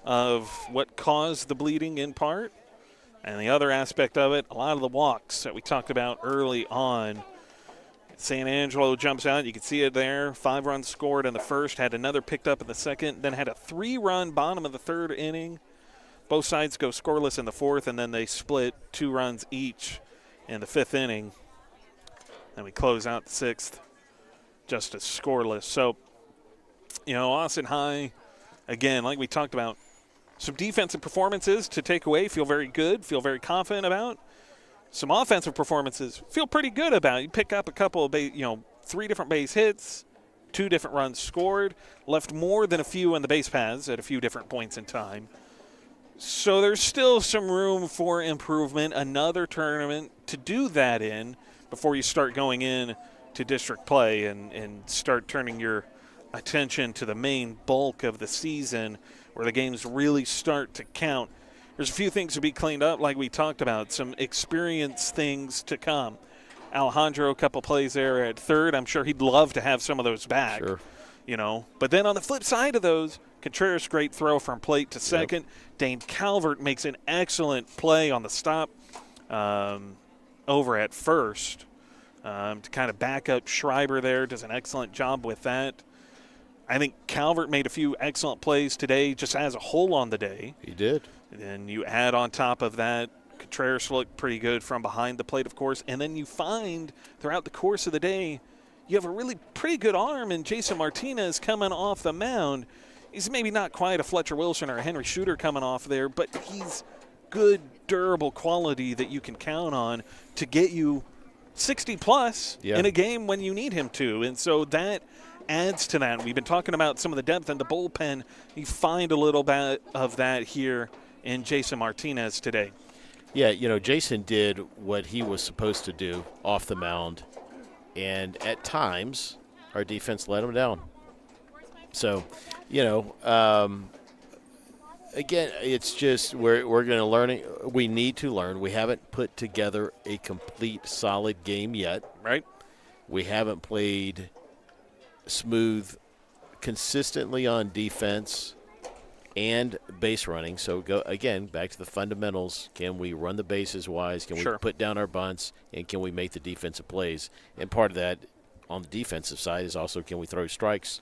of what caused the bleeding in part. And the other aspect of it, a lot of the walks that we talked about early on. San Angelo jumps out. You can see it there. 5 runs scored in the first, had another picked up in the second, then had a 3-run bottom of the 3rd inning. Both sides go scoreless in the 4th, and then they split 2 runs each in the 5th inning. And we close out the 6th just as scoreless. So, Austin High, again, like we talked about, some defensive performances to take away, feel very good, feel very confident about. Some offensive performances, feel pretty good about. You pick up a couple of, 3 different base hits, 2 different runs scored, left more than a few in the base paths at a few different points in time. So there's still some room for improvement, another tournament to do that in before you start going in to district play and start turning your attention to the main bulk of the season where the games really start to count. There's a few things to be cleaned up, like we talked about, some experience things to come. Alejandro, a couple plays there at 3rd. I'm sure he'd love to have some of those back. Sure. But then on the flip side of those, Contreras, great throw from plate to second. Yep. Dane Calvert makes an excellent play on the stop over at first to kind of back up Schreiber there. Does an excellent job with that. I think Calvert made a few excellent plays today just as a whole on the day. He did. And then you add on top of that, Contreras looked pretty good from behind the plate, of course. And then you find throughout the course of the day, you have a really pretty good arm in Jason Martinez coming off the mound. He's maybe not quite a Fletcher Wilson or a Henry Shooter coming off there, but he's good, durable quality that you can count on to get you 60-plus in a game when you need him to. And so that adds to that. We've been talking about some of the depth in the bullpen. You find a little bit of that here in Jason Martinez today. Yeah, Jason did what he was supposed to do off the mound, and at times our defense let him down. So, again, it's just we're going to learn. We need to learn. We haven't put together a complete, solid game yet. Right. We haven't played smooth consistently on defense and base running. So, go again, back to the fundamentals. Can we run the bases wise? Can we put down our bunts? And can we make the defensive plays? And part of that on the defensive side is also, can we throw strikes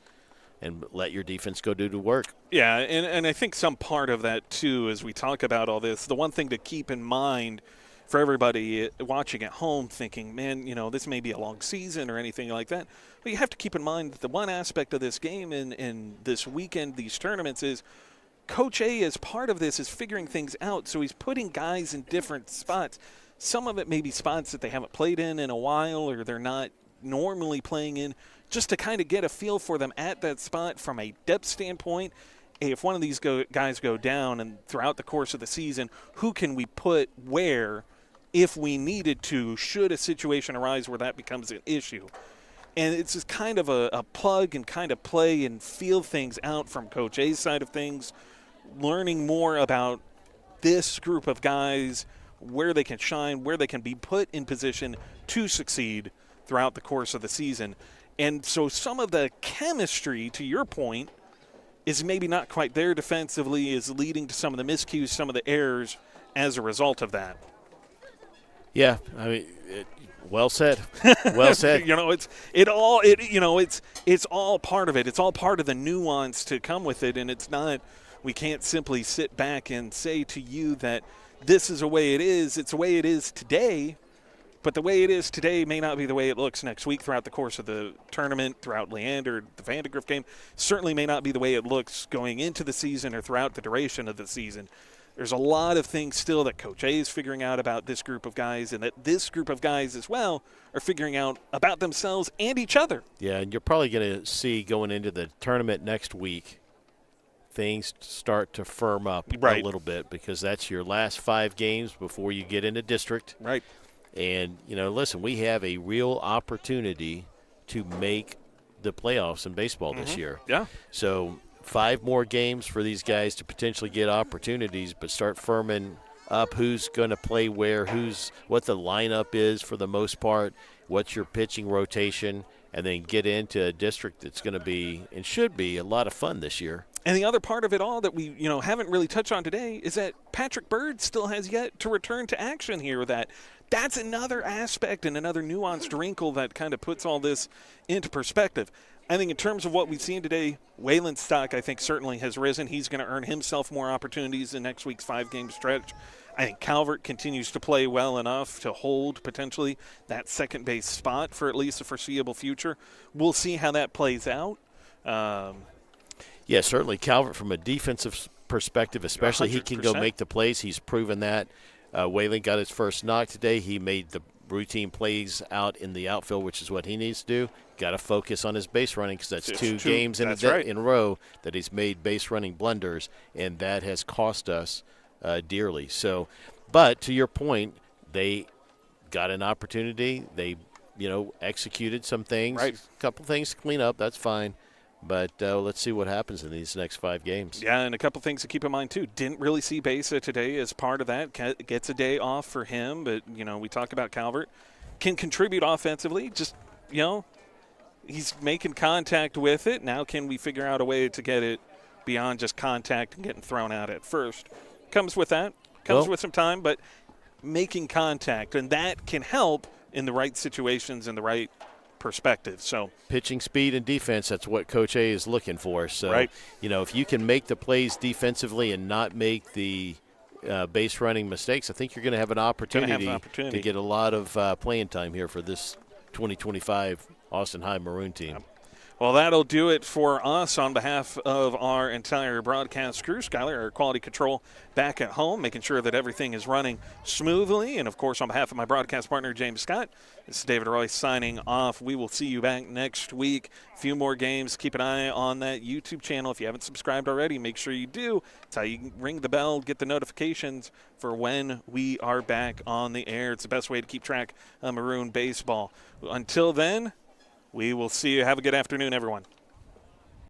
and let your defense go do the work? Yeah, and I think some part of that, too, as we talk about all this, the one thing to keep in mind for everybody watching at home thinking, man, this may be a long season or anything like that, but you have to keep in mind that the one aspect of this game and this weekend, these tournaments, is Coach A, as part of this, is figuring things out, so he's putting guys in different spots. Some of it may be spots that they haven't played in a while or they're not normally playing in, just to kind of get a feel for them at that spot from a depth standpoint. If one of these guys go down and throughout the course of the season, who can we put where if we needed to, should a situation arise where that becomes an issue? And it's just kind of a plug and kind of play and feel things out from Coach A's side of things, learning more about this group of guys, where they can shine, where they can be put in position to succeed throughout the course of the season. And so some of the chemistry, to your point, is maybe not quite there defensively, is leading to some of the miscues, some of the errors as a result of that. Yeah, I mean, well said. Well said. It's all part of it. It's all part of the nuance to come with it, and it's not we can't simply sit back and say to you that this is the way it is. It's the way it is today. But the way it is today may not be the way it looks next week throughout the course of the tournament, throughout Leander, the Vandegrift game. Certainly may not be the way it looks going into the season or throughout the duration of the season. There's a lot of things still that Coach A is figuring out about this group of guys, and that this group of guys as well are figuring out about themselves and each other. Yeah, and you're probably going to see going into the tournament next week, things start to firm up a little bit, because that's your last 5 games before you get into district. Right. And, listen, we have a real opportunity to make the playoffs in baseball this year. Yeah. So 5 more games for these guys to potentially get opportunities, but start firming up who's going to play where, what the lineup is for the most part, what's your pitching rotation, and then get into a district that's going to be and should be a lot of fun this year. And the other part of it all that we, haven't really touched on today is that Patrick Bird still has yet to return to action here. That's another aspect and another nuanced wrinkle that kind of puts all this into perspective. I think in terms of what we've seen today, Waylon's stock, I think, certainly has risen. He's going to earn himself more opportunities in next week's 5-game stretch. I think Calvert continues to play well enough to hold potentially that second base spot for at least the foreseeable future. We'll see how that plays out. Yeah, certainly Calvert from a defensive perspective, especially 100%. He can go make the plays. He's proven that. Waylon got his first knock today. He made the routine plays out in the outfield, which is what he needs to do. Got to focus on his base running, because that's two games in a row that he's made base running blunders, and that has cost us dearly. So, but to your point, they got an opportunity. They, executed some things. Right. A couple things to clean up. That's fine. But let's see what happens in these next 5 games. Yeah, and a couple things to keep in mind, too. Didn't really see Besa today as part of that. Gets a day off for him, but, we talk about Calvert. Can contribute offensively. Just, he's making contact with it. Now can we figure out a way to get it beyond just contact and getting thrown out at first? Comes with that. Comes with some time, but making contact. And that can help in the right situations and the right perspective. So pitching speed and defense, that's what Coach A is looking for. So, if you can make the plays defensively and not make the base running mistakes, I think you're going to have an opportunity to get a lot of playing time here for this 2025 Austin High Maroon team. Yep. Well, that'll do it for us on behalf of our entire broadcast crew. Skyler, our quality control back at home, making sure that everything is running smoothly. And, of course, on behalf of my broadcast partner, James Scott, this is David Royce signing off. We will see you back next week. A few more games. Keep an eye on that YouTube channel. If you haven't subscribed already, make sure you do. It's how you ring the bell, get the notifications for when we are back on the air. It's the best way to keep track of Maroon baseball. Until then, we will see you. Have a good afternoon, everyone.